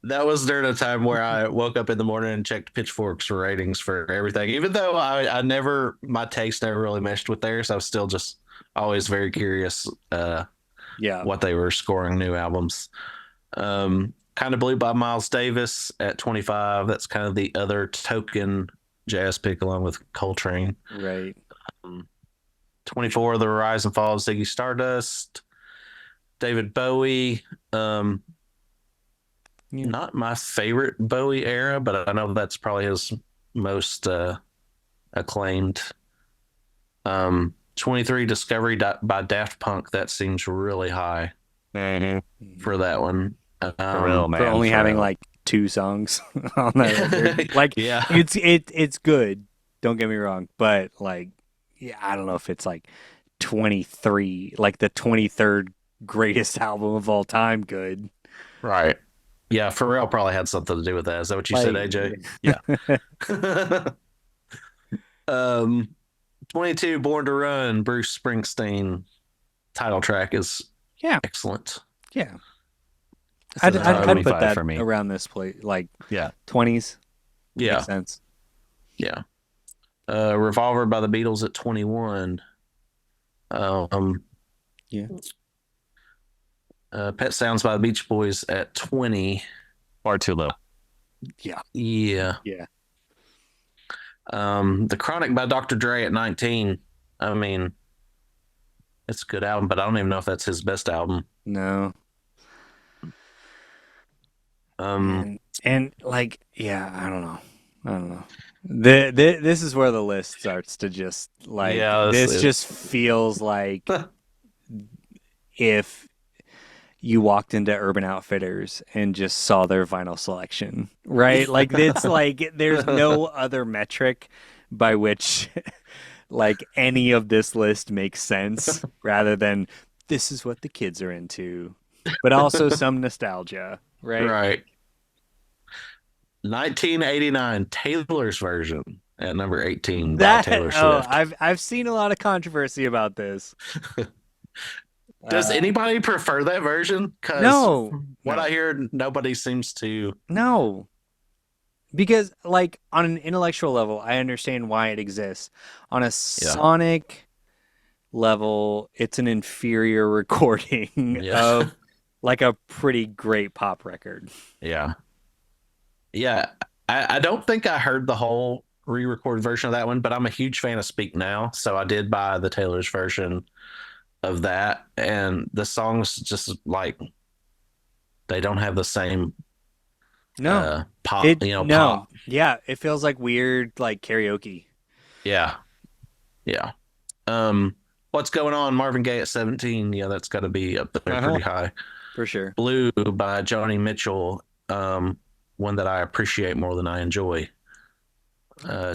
That was during a time where I woke up in the morning and checked Pitchfork's ratings for everything. Even though my taste never really meshed with theirs, I was still just always very curious Yeah, what they were scoring new albums. Kind of Blue by Miles Davis at 25. That's kind of the other token jazz pick along with Coltrane. right. 24, The Rise and Fall of Ziggy Stardust. David Bowie. Yeah. Not my favorite Bowie era, but I know that's probably his most acclaimed. 23, Discovery by Daft Punk. That seems really high for that one. for real, man. For only for having real. like 2 songs on that record. Like, Yeah. it's good. Don't get me wrong, but like, yeah, I don't know if it's like 23, like the 23rd greatest album of all time. Good. Right. Yeah, Pharrell probably had something to do with that. Is that what you said, Like, AJ? Yeah. 22, Born to Run, Bruce Springsteen. Title track is Yeah. excellent. Yeah. This I'd is a put 25 that for me. around this place, like Yeah. 20s. Yeah. Makes sense. Yeah. Revolver by the Beatles at 21. Yeah. Pet Sounds by the Beach Boys at 20. Far too low. Yeah. Yeah. Yeah. The Chronic by Dr. Dre at 19. I mean, it's a good album, but I don't even know if that's his best album. No. And like, yeah, I don't know. This is where the list starts to just like, Yeah, this just feels like if you walked into Urban Outfitters and just saw their vinyl selection, right? Like, it's like there's no other metric by which like any of this list makes sense rather than this is what the kids are into, but also some nostalgia, right? Right. 1989, Taylor's version at number 18 by Taylor Swift. I've seen a lot of controversy about this. Does anybody prefer that version? 'Cause No. what No. I hear, nobody seems to. No. Because like on an intellectual level, I understand why it exists. On a sonic level, it's an inferior recording Yeah. of like a pretty great pop record. Yeah. Yeah. I don't think I heard the whole re-recorded version of that one, but I'm a huge fan of Speak Now. So I did buy the Taylor's version of that. And the songs just like, they don't have the same No. pop, No. pop. Yeah, it feels like weird like karaoke. Yeah. Yeah. What's Going On? Marvin Gaye at 17. Yeah, that's got to be up there pretty high. For sure. Blue by Joni Mitchell. one that I appreciate more than I enjoy.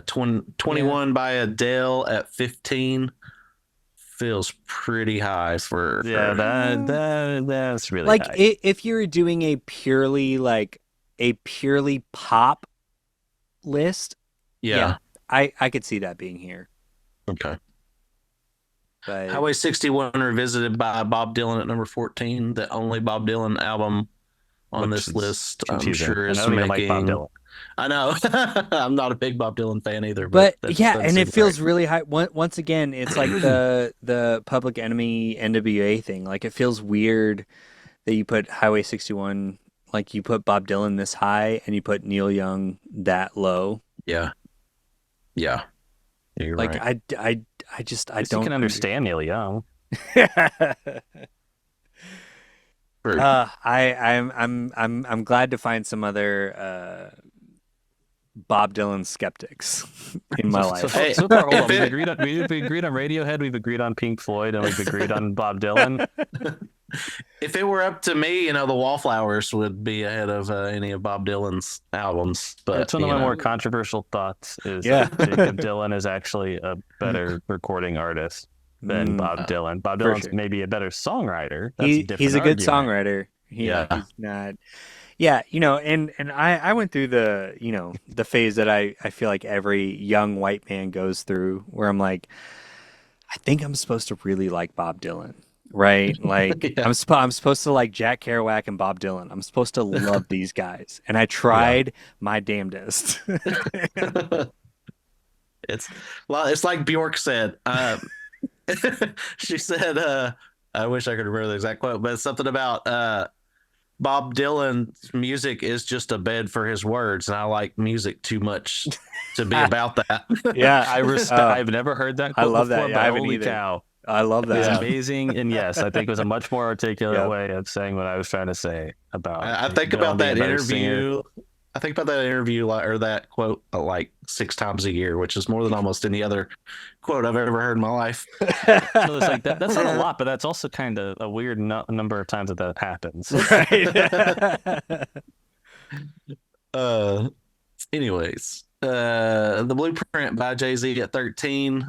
21 by Adele at 15 feels pretty high for Yeah, her. that's really Like high. if you were doing a purely pop list, Yeah. I could see that being here. Okay. But Highway 61 revisited by Bob Dylan at number 14, the only Bob Dylan album on Which this is list, I'm confusing. sure And is I don't even like Bob making. Dylan. I know. I'm not a big Bob Dylan fan either, but But that yeah, doesn't and it seem right. feels really high. Once again, it's like the Public Enemy NWA thing. Like it feels weird that you put Highway 61, like you put Bob Dylan this high and you put Neil Young that low. Yeah. Yeah. You're Like right. I just At I least you don't can understand Neil Young. True. I'm glad to find some other Bob Dylan skeptics in my life. Hey, So far, hold if on. We've it- agreed on Radiohead, we've agreed on Pink Floyd, and we've agreed on Bob Dylan. If it were up to me, the Wallflowers would be ahead of any of Bob Dylan's albums. But It's one of my more controversial thoughts is Yeah. that Jacob Dylan is actually a better recording artist than Bob Dylan. Bob for Dylan's sure. maybe a better songwriter. That's a He's different a good argument. songwriter. Yeah. He's not. Yeah, and I went through the phase that I feel like every young white man goes through where I'm like, I think I'm supposed to really like Bob Dylan, right? Like Yeah. I'm supposed to like Jack Kerouac and Bob Dylan. I'm supposed to love these guys, and I tried my damnedest. It's like Bjork said. She said, I wish I could remember the exact quote, but it's something about Bob Dylan's music is just a bed for his words, and I like music too much to be about that. Yeah, I've never heard that I quote love that. before, Yeah, but I haven't holy either. cow. I love It's that. amazing, and yes, I think it was a much more articulate Yep. way of saying what I was trying to say about. I think Dylan about being that a better singer. interview. I think about that interview or that quote like 6 times a year, which is more than almost any other quote I've ever heard in my life. So it's like that's not a lot, but that's also kind of a weird number of times that happens. Right. Anyways, the Blueprint by Jay-Z at 13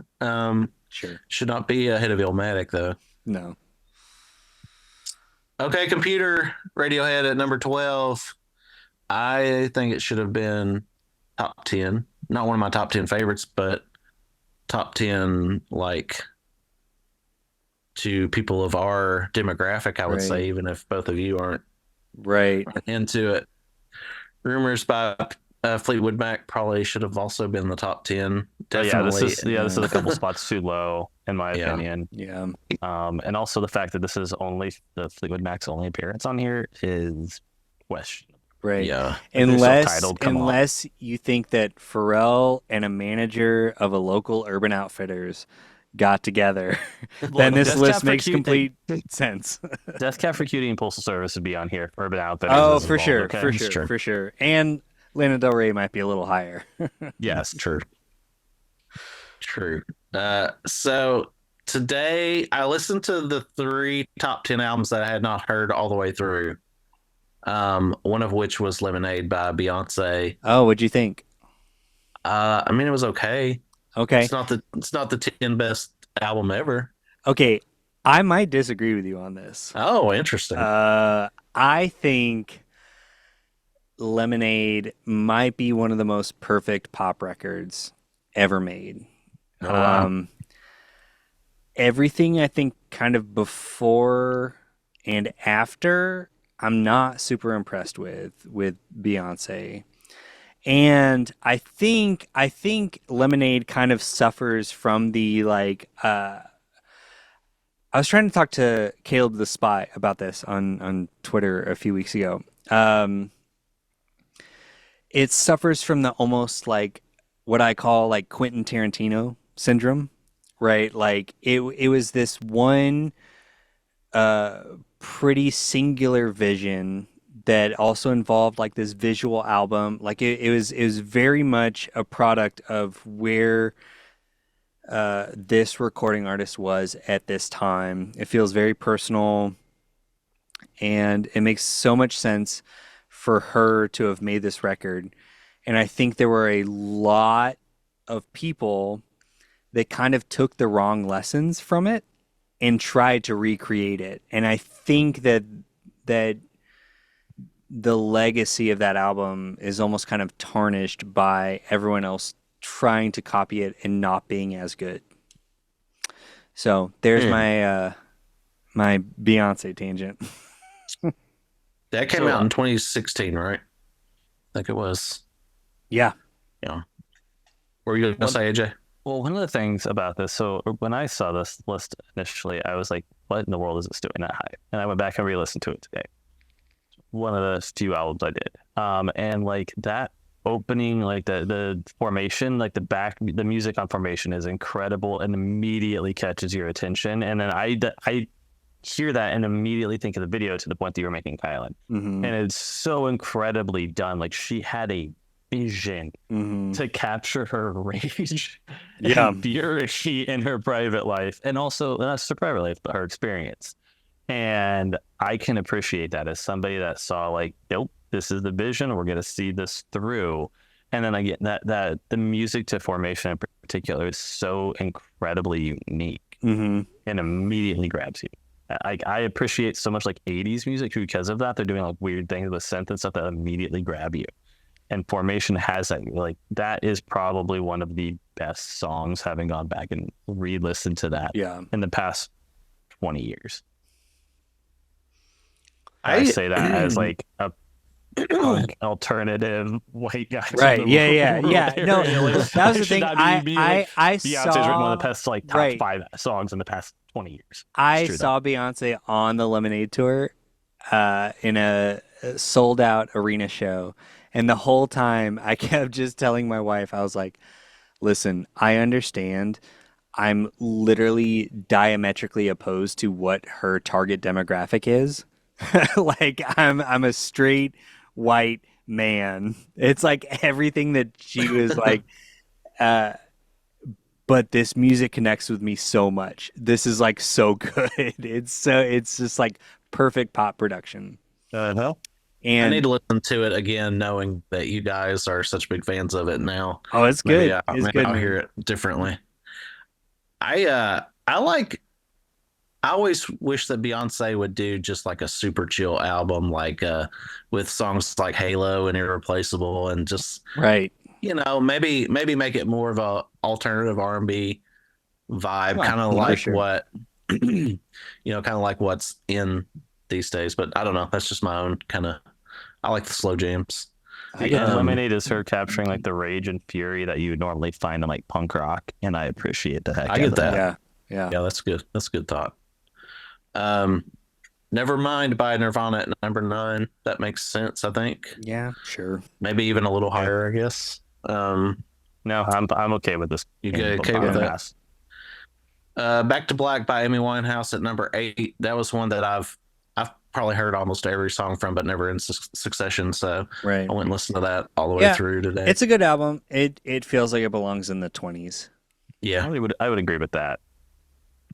Sure. should not be ahead of Illmatic though. No. Okay, Computer, Radiohead at number 12. I think it should have been top 10. Not one of my top 10 favorites, but top 10 like to people of our demographic, I would Right. say, even if both of you aren't Right. into it. Rumors by Fleetwood Mac probably should have also been in the top 10. Definitely. This is a couple spots too low in my Yeah. opinion. Yeah. And also the fact that this is only the Fleetwood Mac's only appearance on here is questionable. Right. Yeah. Unless you think that Pharrell and a manager of a local Urban Outfitters got together, then this Death list Cab for makes Cutie- complete sense. Death Cab for Cutie and Postal Service would be on here. Urban Outfitters. Oh, is for involved, sure, okay? for sure, for sure. And Lana Del Rey might be a little higher. Yes, True. True. So today I listened to the 3 top 10 albums that I had not heard all the way through. One of which was Lemonade by Beyonce. Oh, what'd you think? I mean, it was okay. Okay. It's not the 10 best album ever. Okay. I might disagree with you on this. Oh, interesting. I think Lemonade might be one of the most perfect pop records ever made. Oh, wow. Everything I think kind of before and after, I'm not super impressed with Beyonce. And I think Lemonade kind of suffers from the like I was trying to talk to Caleb the Spy about this on Twitter a few weeks ago. It suffers from the almost like what I call like Quentin Tarantino syndrome, right? Like it was this one pretty singular vision that also involved like this visual album. Like it was very much a product of where this recording artist was at this time. It feels very personal, and it makes so much sense for her to have made this record. And I think there were a lot of people that kind of took the wrong lessons from it and tried to recreate it. And I think that the legacy of that album is almost kind of tarnished by everyone else trying to copy it and not being as good. So there's my my Beyonce tangent. That came out in 2016, right? I think it was. Yeah. Yeah. What were you going to say, AJ? Well, one of the things about this, so when I saw this list initially, I was like, what in the world is this doing that high? And I went back and re-listened to it today. One of the few albums I did. And like that opening, like the formation, like the music on Formation is incredible and immediately catches your attention. And then I hear that and immediately think of the video to the point that you're making, Kylan. Mm-hmm. And it's so incredibly done. Like she had a vision to capture her rage and fury in her private life, and also not just her private life, but her experience. And I can appreciate that as somebody that saw like, nope, this is the vision. We're going to see this through. And then I get that the music to Formation in particular is so incredibly unique and immediately grabs you. I appreciate so much like 80s music because of that. They're doing like weird things with synth and stuff that immediately grab you. And Formation has that. Like that is probably one of the best songs, having gone back and re-listened to that in the past 20 years. I say that as like a punk alternative white guy. Right. Yeah. No, that was the thing. I Beyonce's saw written one of the best like top 5 songs in the past 20 years. I saw Beyonce on the Lemonade tour in a sold out arena show. And the whole time I kept just telling my wife, I was like, listen, I understand. I'm literally diametrically opposed to what her target demographic is. Like I'm a straight white man. It's like everything that she was like, but this music connects with me so much. This is like so good. It's just like perfect pop production. And I need to listen to it again, knowing that you guys are such big fans of it now. Oh, it's good. Maybe I'll hear it differently. I always wish that Beyonce would do just like a super chill album, like with songs like Halo and Irreplaceable, and just maybe make it more of a alternative R&B vibe, kind of like what kind of like what's in these days. But I don't know. That's just my own kind of. I like the slow jams. Lemonade is her capturing like the rage and fury that you would normally find in like punk rock, and I appreciate the heck. I get that. Yeah. That's good. That's a good thought. Nevermind by Nirvana at number 9. That makes sense, I think. Yeah, sure. Maybe even a little higher, I guess. No, I'm okay with this. You okay with that? Back to Black by Amy Winehouse at number 8. That was one that I've probably heard almost every song from, but never in succession. So I went and listened to that all the way through today. It's a good album. It feels like it belongs in the 20s. Yeah, I would agree with that.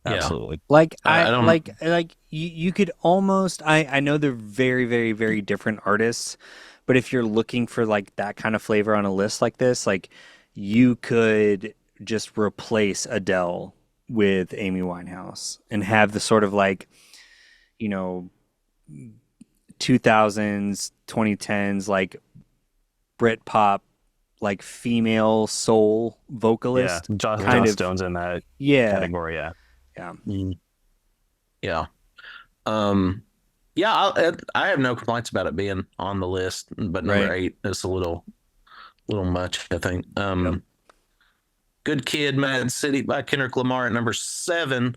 Absolutely. Like you could almost. I know they're very, very, very different artists, but if you're looking for like that kind of flavor on a list like this, like you could just replace Adele with Amy Winehouse and have the sort of like, 2000s, 2010s, like Britpop, like female soul vocalist. Yeah, Joss Stone's in that category. I have no complaints about it being on the list, but number 8 is a little much, I think. Good Kid, Mad City by Kendrick Lamar at number 7.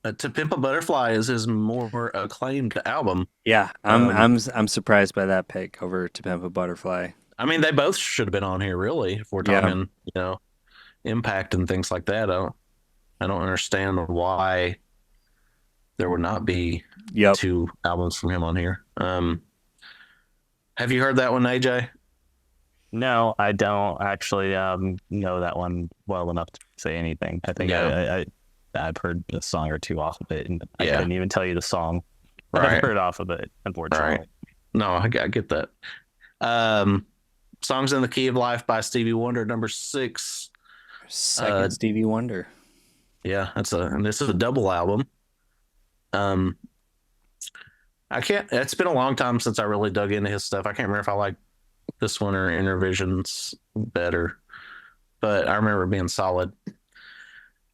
To Pimp a Butterfly is his more acclaimed album. Yeah, I'm surprised by that pick over To Pimp a Butterfly. I mean, they both should have been on here, really, if we're talking, impact and things like that. I don't understand why there would not be 2 albums from him on here. Have you heard that one, AJ? No, I don't actually know that one well enough to say anything. I think I've heard a song or two off of it, and I couldn't even tell you the song. Right. heard off of it, unfortunately. Right. No, I get that. Songs in the Key of Life by Stevie Wonder, number 6. Second Stevie Wonder. Yeah, and this is a double album. It's been a long time since I really dug into his stuff. I can't remember if I like this one or Intervisions better, but I remember it being solid.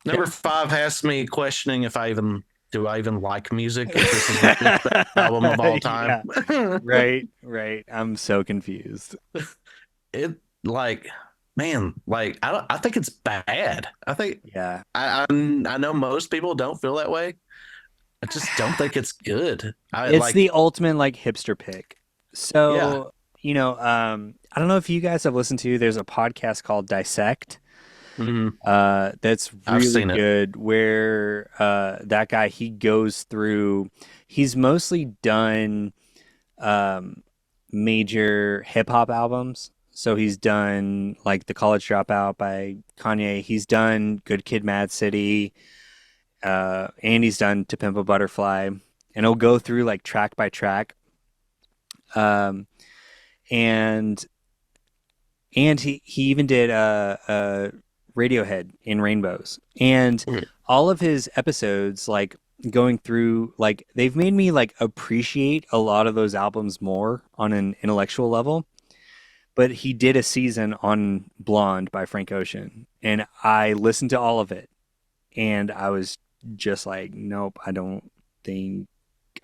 Number 5 has me questioning if I even like music. If this is the best album of all time. Yeah. Right. I'm so confused. I think it's bad. I think Yeah. I know most people don't feel that way. I just don't think it's good. It's the ultimate like hipster pick. So, Yeah. I don't know if you guys have listened to, there's a podcast called Dissect. That's I've really seen it. good, where that guy, he's mostly done major hip hop albums. So he's done like The College Dropout by Kanye. He's done Good Kid, Mad City. And he's done To Pimp a Butterfly. And he'll go through like track by track. And he even did Radiohead in Rainbows. And all of his episodes, like going through, like they've made me like appreciate a lot of those albums more on an intellectual level. But he did a season on Blonde by Frank Ocean, and I listened to all of it, and I was just like, nope, I don't think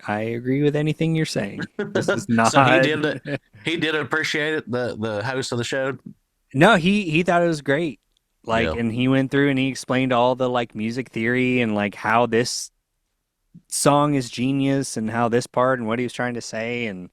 I agree with anything you're saying. This is not. So he did appreciate it, the host of the show. No, he thought it was great. Like, Yeah. and he went through and he explained all the like music theory and like how this song is genius and how this part and what he was trying to say, and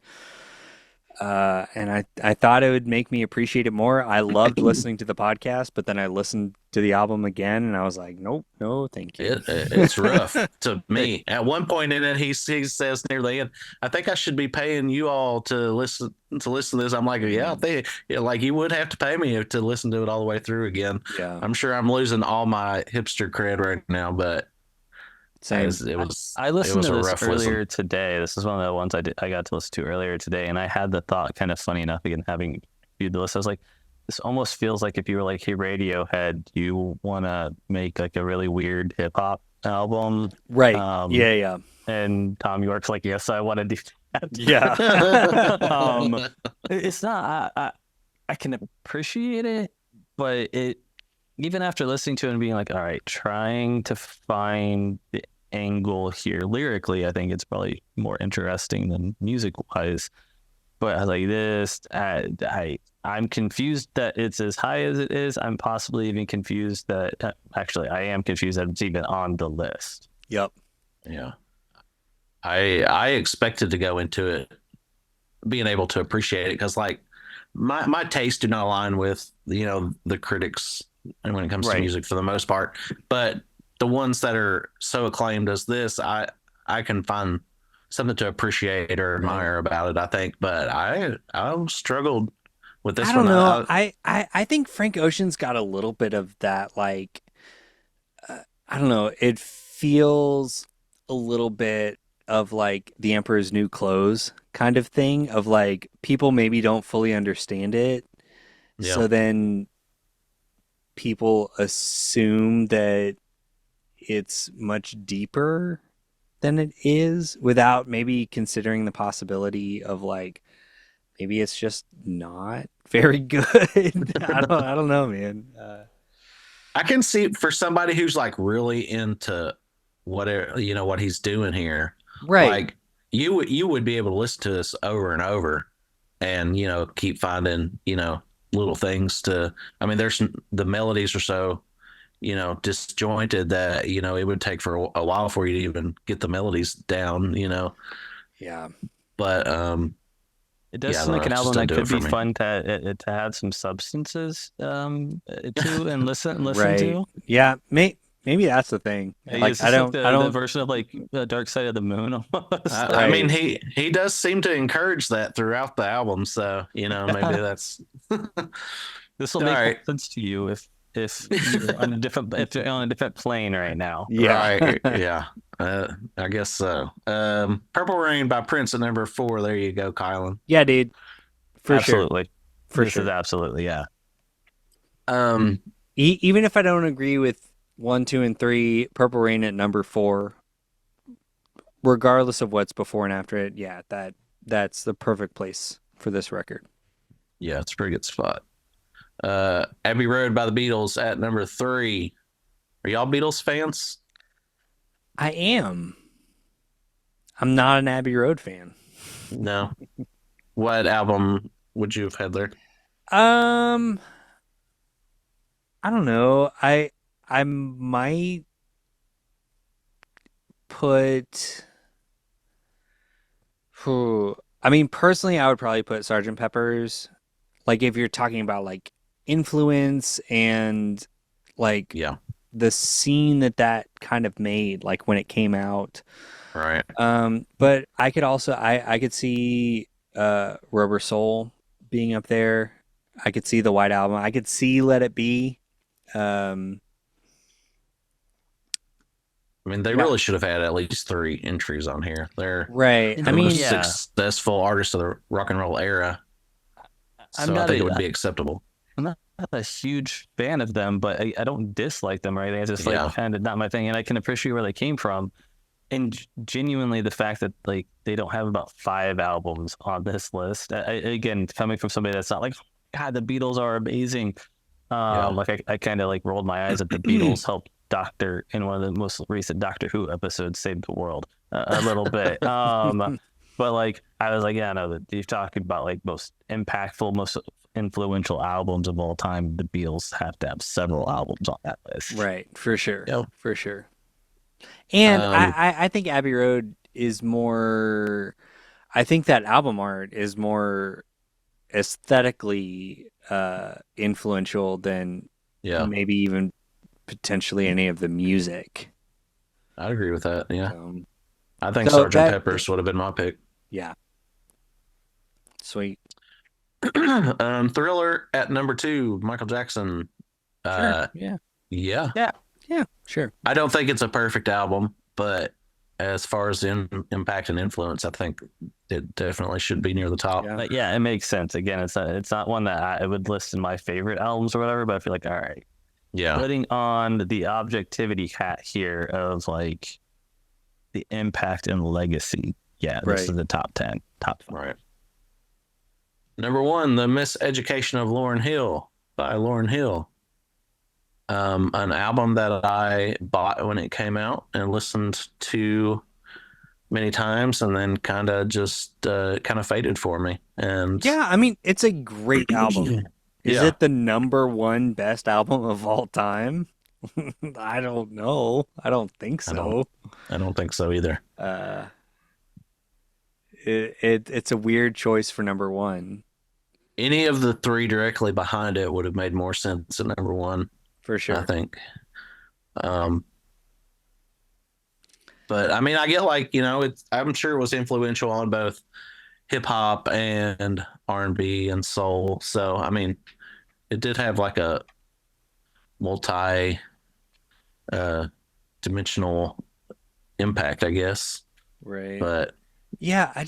I thought it would make me appreciate it more. I loved listening to the podcast, but then I listened to the album again and I was like, nope, no, thank you. It's rough to me. At one point in it, he says near the end, "I think I should be paying you all to listen to this." I'm like, yeah, like you would have to pay me to listen to it all the way through again. Yeah, I'm sure I'm losing all my hipster cred right now, but same. I listened to this earlier listen. today. This is one of the ones I got to listen to earlier today, and I had the thought, kind of funny enough, again, having viewed the list, I was like, this almost feels like if you were like, hey, Radiohead, you want to make like a really weird hip hop album, Right? Yeah. And Tom York's like, yes, I want to do that. Yeah. It's not. I can appreciate it, but even after listening to it and being like, all right, trying to find the angle here lyrically, I think it's probably more interesting than music wise. But I was like, this, I'm confused that it's as high as it is. I'm possibly even confused that actually I am confused that it's even on the list. Yep. Yeah. I expected to go into it being able to appreciate it because like my tastes do not align with the critics and when it comes to music for the most part, but the ones that are so acclaimed as this, I can find something to appreciate or admire about it, I think. But I struggled with this one. I don't know. I think Frank Ocean's got a little bit of that, like, I don't know. It feels a little bit of like the Emperor's New Clothes kind of thing, of like people maybe don't fully understand it. Yeah. So then people assume that it's much deeper than it is without maybe considering the possibility of like maybe it's just not very good. I don't know, man. I can see for somebody who's like really into whatever what he's doing here, Right? like you would be able to listen to this over and over, and keep finding little things to. I mean, the melodies are so disjointed that it would take for a while for you to even get the melodies down. Yeah. But it does seem like an album that could be fun to have some substances to and listen to. Yeah, maybe that's the thing. Like I don't the version of like the Dark Side of the Moon almost. I mean, he does seem to encourage that throughout the album, so maybe that's this will make sense to you if if you're on a different plane right now. Yeah. Right. Yeah. I guess so. Purple Rain by Prince at number 4. There you go, Kylan. Yeah, dude. For sure. Absolutely. For This sure. is absolutely, yeah. Even if I don't agree with 1, 2, and 3, Purple Rain at number 4, regardless of what's before and after it, yeah, that's the perfect place for this record. Yeah, it's a pretty good spot. Abbey Road by the Beatles at number 3. Are y'all Beatles fans? I am. I'm not an Abbey Road fan. No. What album would you have had there? I don't know. I might put I mean, personally, I would probably put Sergeant Pepper's. Like, if you're talking about like influence and like Yeah. the scene that kind of made, like when it came out. Right. But I could also I could see Rubber Soul being up there. I could see the White Album. I could see Let It Be. I mean, they Yeah. really should have had at least 3 entries on here. They're Right. the I mean, most yeah. successful artists of the rock and roll era. I'm So I not think a- it would be acceptable. I'm not a huge fan of them, but I don't dislike them or anything. It's just like Yeah. kind of not my thing, and I can appreciate where they came from. And genuinely, the fact that like they don't have about 5 albums on this list, again, coming from somebody that's not like, God, the Beatles are amazing. Yeah. Like I kind of like rolled my eyes at the Beatles helped Doctor in one of the most recent Doctor Who episodes save the world a little bit. But like I was like, yeah, no, that you've talked about like most impactful, most influential albums of all time. The Beatles have to have several albums on that list. right, for sure. Yep. For sure. And Um, I think Abbey Road is more I think that album art is more aesthetically influential than yeah, maybe even potentially any of the music. I'd agree with that. Yeah. Um, I think So Sergeant that- Pepper's would have been my pick. yeah. Sweet. Thriller at number 2, Michael Jackson. Sure. Yeah. Yeah. Yeah. Sure. I don't think it's a perfect album, but as far as impact and influence, I think it definitely should be near the top. Yeah. But yeah, it makes sense. Again, it's not one that I would list in my favorite albums or whatever. But I feel like, all right, Yeah. putting on the objectivity hat here of like the impact and legacy. Yeah, this is Right. the top 10, top 5. Right. Number 1, The Miseducation of Lauryn Hill by Lauryn Hill. An album that I bought when it came out and listened to many times, and then kind of faded for me. And Yeah, I mean, it's a great album. Is Yeah. it the number 1 best album of all time? I don't know. I don't think I so. I don't think so either. It's a weird choice for number 1, Any of the 3 directly behind it would have made more sense at number 1, for sure. I think. But I mean, I get like, I'm sure it was influential on both hip hop and R&B and soul. So, I mean, it did have like a multi dimensional impact, I guess. Right. But Yeah, I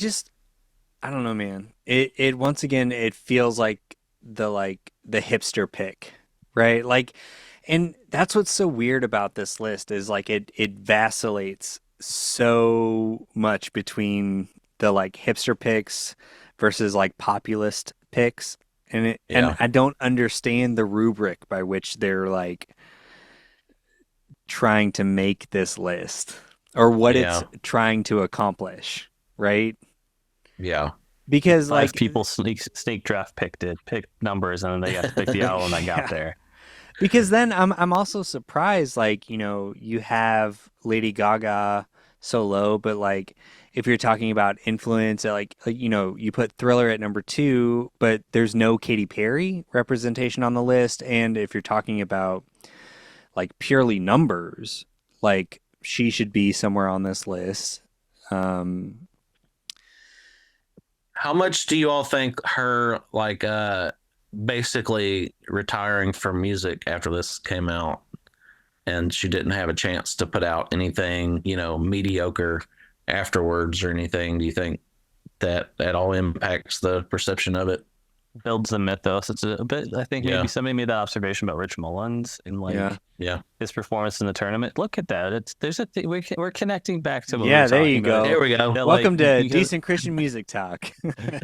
don't know, man. It once again it feels like the hipster pick, right? Like, and that's what's so weird about this list is like it vacillates so much between the like hipster picks versus like populist picks. And Yeah. I don't understand the rubric by which they're like trying to make this list or what Yeah. it's trying to accomplish, right? yeah. Because 5 like people snake draft picked numbers, and then they got to pick the album that got Yeah. there. because then I'm also surprised like, you have Lady Gaga so low, but like if you're talking about influence like you put Thriller at number 2, but there's no Katy Perry representation on the list, and if you're talking about like purely numbers, like she should be somewhere on this list. How much do you all think her basically retiring from music after this came out, and she didn't have a chance to put out anything, mediocre afterwards or anything. Do you think that at all impacts the perception of it? Builds the mythos. It's a bit. I think maybe somebody made that observation about Rich Mullins and his performance in the tournament. Look at that. There's a thing we're connecting back to. What we were there you talking go. about. There we go. Welcome to Decent Christian Music Talk.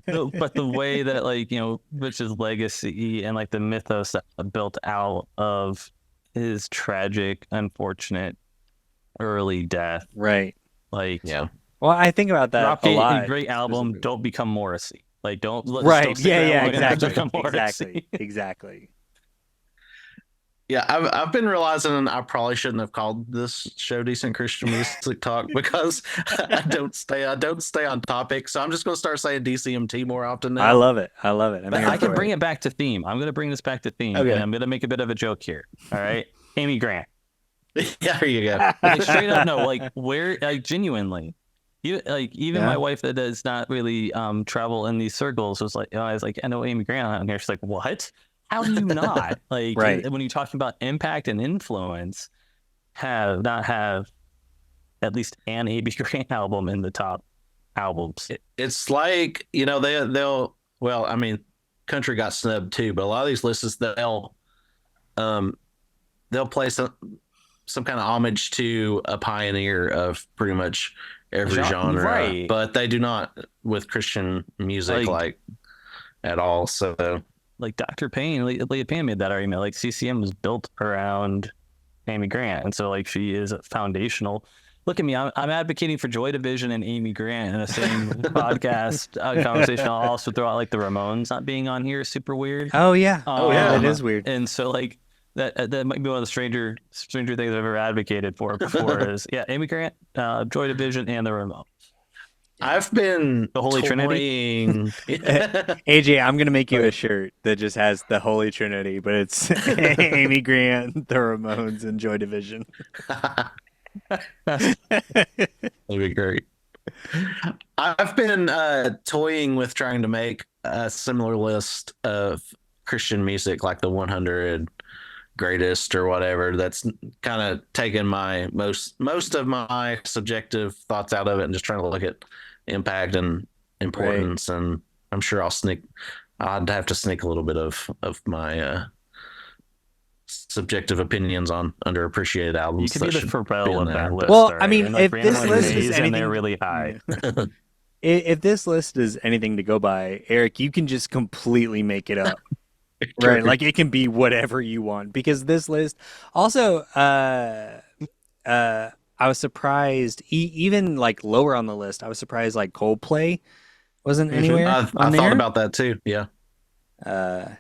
But the way that Rich's legacy and the mythos that built out of his tragic, unfortunate early death. Right. Yeah. Well, I think about that a lot. Great album. Don't become Morrissey. Don't. Right. Don't Exactly. Yeah, I've been realizing I probably shouldn't have called this show Decent Christian Music Talk because I don't stay on topic. So I'm just going to start saying DCMT more often now. I love it. I can bring it back to theme. I'm going to bring this back to theme, and I'm going to make a bit of a joke here. All right, Amy Grant. Yeah, there you go. Straight up, no. Where? Genuinely. Even my wife that does not really travel in these circles was I was like, I know Amy Grant on here. She's like, what? How do you not right. when you're talking about impact and influence, not have at least an Amy Grant album in the top albums? It's like they'll well, I mean, country got snubbed too, but a lot of these lists they'll play some kind of homage to a pioneer of pretty much every genre, right? But they do not with Christian music at all. So Dr. Payne, Leah Payne made that argument. CCM was built around Amy Grant, and so she is foundational. Look at me, I'm advocating for Joy Division and Amy Grant in the same podcast conversation. I'll also throw out the Ramones not being on here, super weird. Oh yeah, it is weird. And so that might be one of the stranger things I've ever advocated for before is Amy Grant, Joy Division, and the Ramones. I've been the Holy Trinity. AJ, I'm gonna make you a shirt that just has the Holy Trinity, but it's Amy Grant, the Ramones, and Joy Division. That'd be great. I've been toying with trying to make a similar list of Christian music, like the 100 greatest or whatever. That's kind of taken my most of my subjective thoughts out of it and just trying to look at impact and importance. Right. And I'm sure I'd have to sneak a little bit of my subjective opinions on underappreciated albums. You could be the Pharrell of that list. Well, I mean, if this list is anything, they're really high. If this list is anything to go by, Eric, you can just completely make it up. Right, it can be whatever you want, because this list also I was surprised even lower on the list. I was surprised Coldplay wasn't anywhere. I thought about that too. Yeah. The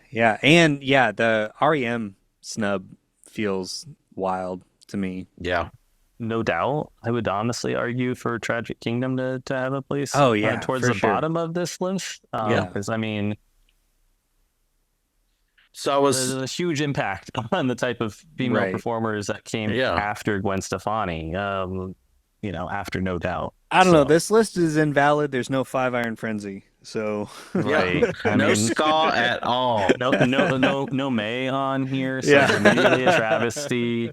REM snub feels wild to me. Yeah. No doubt. I would honestly argue for Tragic Kingdom to have a place towards the bottom of this list. Because so there's a huge impact on the type of female performers that came after Gwen Stefani, after No Doubt. I don't know. This list is invalid. There's no Five Iron Frenzy. So no ska at all. No May on here. So it's immediately a travesty.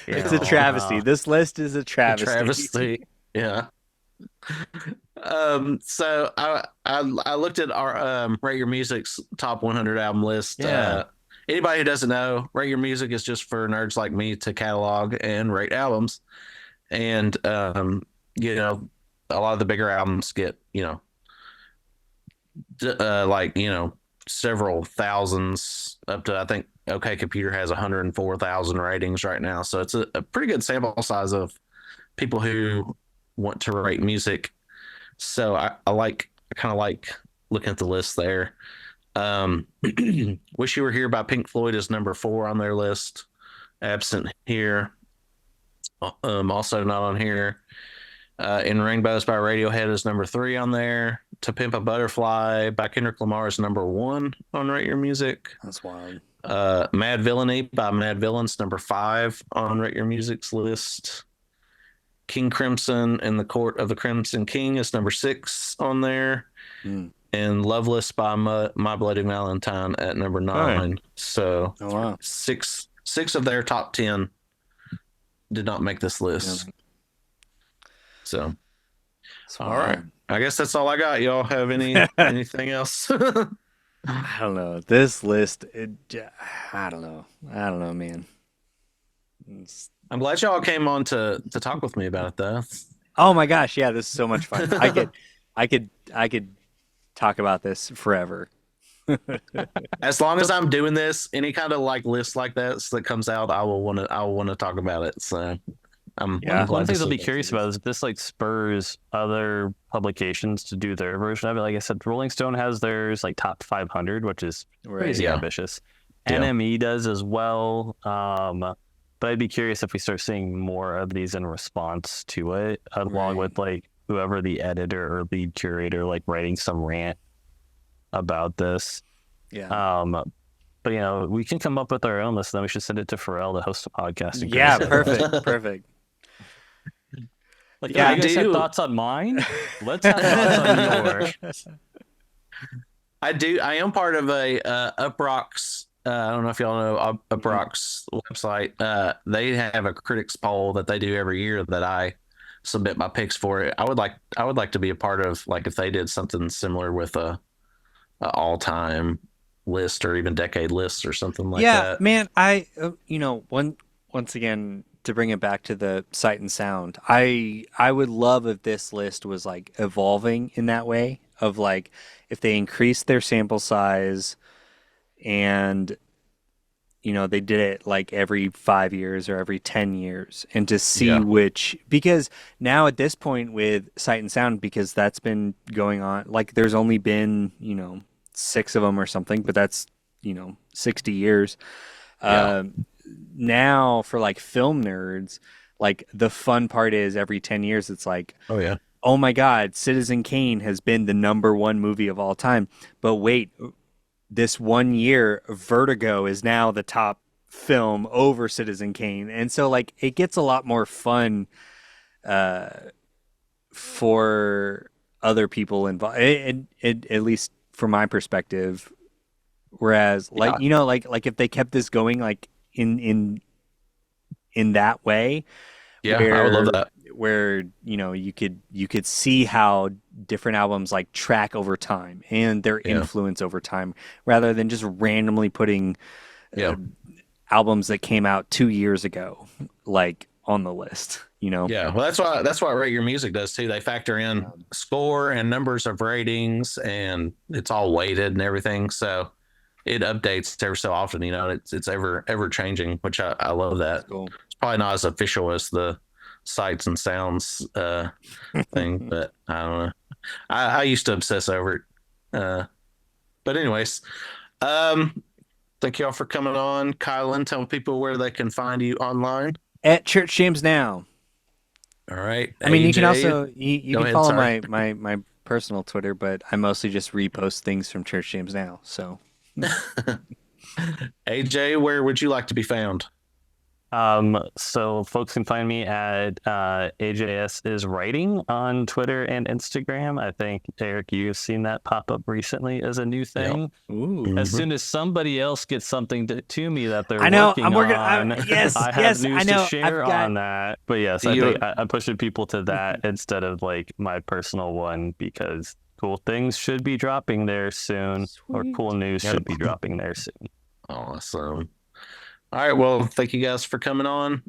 It's a travesty. This list is a travesty. Yeah. So I looked at our Rate Your Music's top 100 album list. Anybody who doesn't know, Rate Your Music is just for nerds like me to catalog and rate albums. And a lot of the bigger albums get several thousands, up to, I think OK Computer has 104,000 ratings right now. So it's a pretty good sample size of people who want to rate music. So I kind of like looking at the list there. Wish You Were Here by Pink Floyd is number 4 on their list. Absent here. Also not on here. In Rainbows by Radiohead is number 3 on there. To Pimp a Butterfly by Kendrick Lamar is number 1 on Rate Your Music. That's wild. Mad Villainy by Mad Villains, number 5 on Rate Your Music's list. King Crimson and the Court of the Crimson King is number 6 on there. and Loveless by My Bloody Valentine at number 9. So Oh wow. six of their top 10 did not make this list. So all right, I guess that's all I got. Y'all have anything else? I don't know. This list, I don't know. I don't know, man. I'm glad y'all came on to talk with me about it, though. Oh my gosh, yeah, this is so much fun. I could talk about this forever. As long as I'm doing this, any kind of like list like that comes out, I will want to talk about it. So I'm One glad thing to I'll be see curious about is if this like spurs other publications to do their version of it. Like I said, Rolling Stone has theirs like top 500, which is crazy ambitious. Yeah. NME does as well. But I'd be curious if we start seeing more of these in response to it, along with like whoever the editor or lead curator like writing some rant about this. Yeah. But you know, we can come up with our own list. Then we should send it to Pharrell to host a podcast. Yeah, perfect. Like, yeah, you guys have thoughts on mine? Let's have thoughts on yours. I am part of a Uproxx. I don't know if y'all know Uproxx website. They have a critics poll that they do every year that I submit my picks for. I would like to be a part of, like, if they did something similar with a all-time list or even decade list or something like that. Yeah, man, I once again, to bring it back to the Sight and Sound, I would love if this list was like evolving in that way, of like if they increased their sample size and they did it like every 5 years or every 10 years, and to see which, because now at this point with Sight and Sound, because that's been going on, like there's only been 6 of them or something, but that's 60 years. Now for like film nerds, like the fun part is every 10 years it's like, oh my god, Citizen Kane has been the #1 movie of all time, but wait, this 1 year Vertigo is now the top film over Citizen Kane. And so like it gets a lot more fun for other people involved, at least from my perspective. Whereas like like if they kept this going like in that way, I would love that. Where you could see how different albums like track over time and their influence over time, rather than just randomly putting albums that came out 2 years ago like on the list. Well, that's what Rate Your Music does too. They factor in score and numbers of ratings, and it's all weighted and everything, so it updates every so often. It's ever changing, which I love that. Cool. It's probably not as official as the Sights and Sounds thing, but I don't know. I used to obsess over it. But anyways, thank y'all for coming on. Kylan, tell people where they can find you online. At Church James Now. All right. I mean, you can also you can follow my personal Twitter, but I mostly just repost things from Church James Now. So AJ, where would you like to be found? So folks can find me at AJS is Writing on Twitter and Instagram. I think, Eric, you've seen that pop up recently as a new thing. Yep. Ooh. As soon as somebody else gets something to me that they're working on, yes, I have news to share I've got... on that. But yes, I think I'm pushing people to that instead of like my personal one, because cool things should be dropping there soon. Sweet. Or cool news should be dropping there soon. Awesome. All right, well, thank you guys for coming on.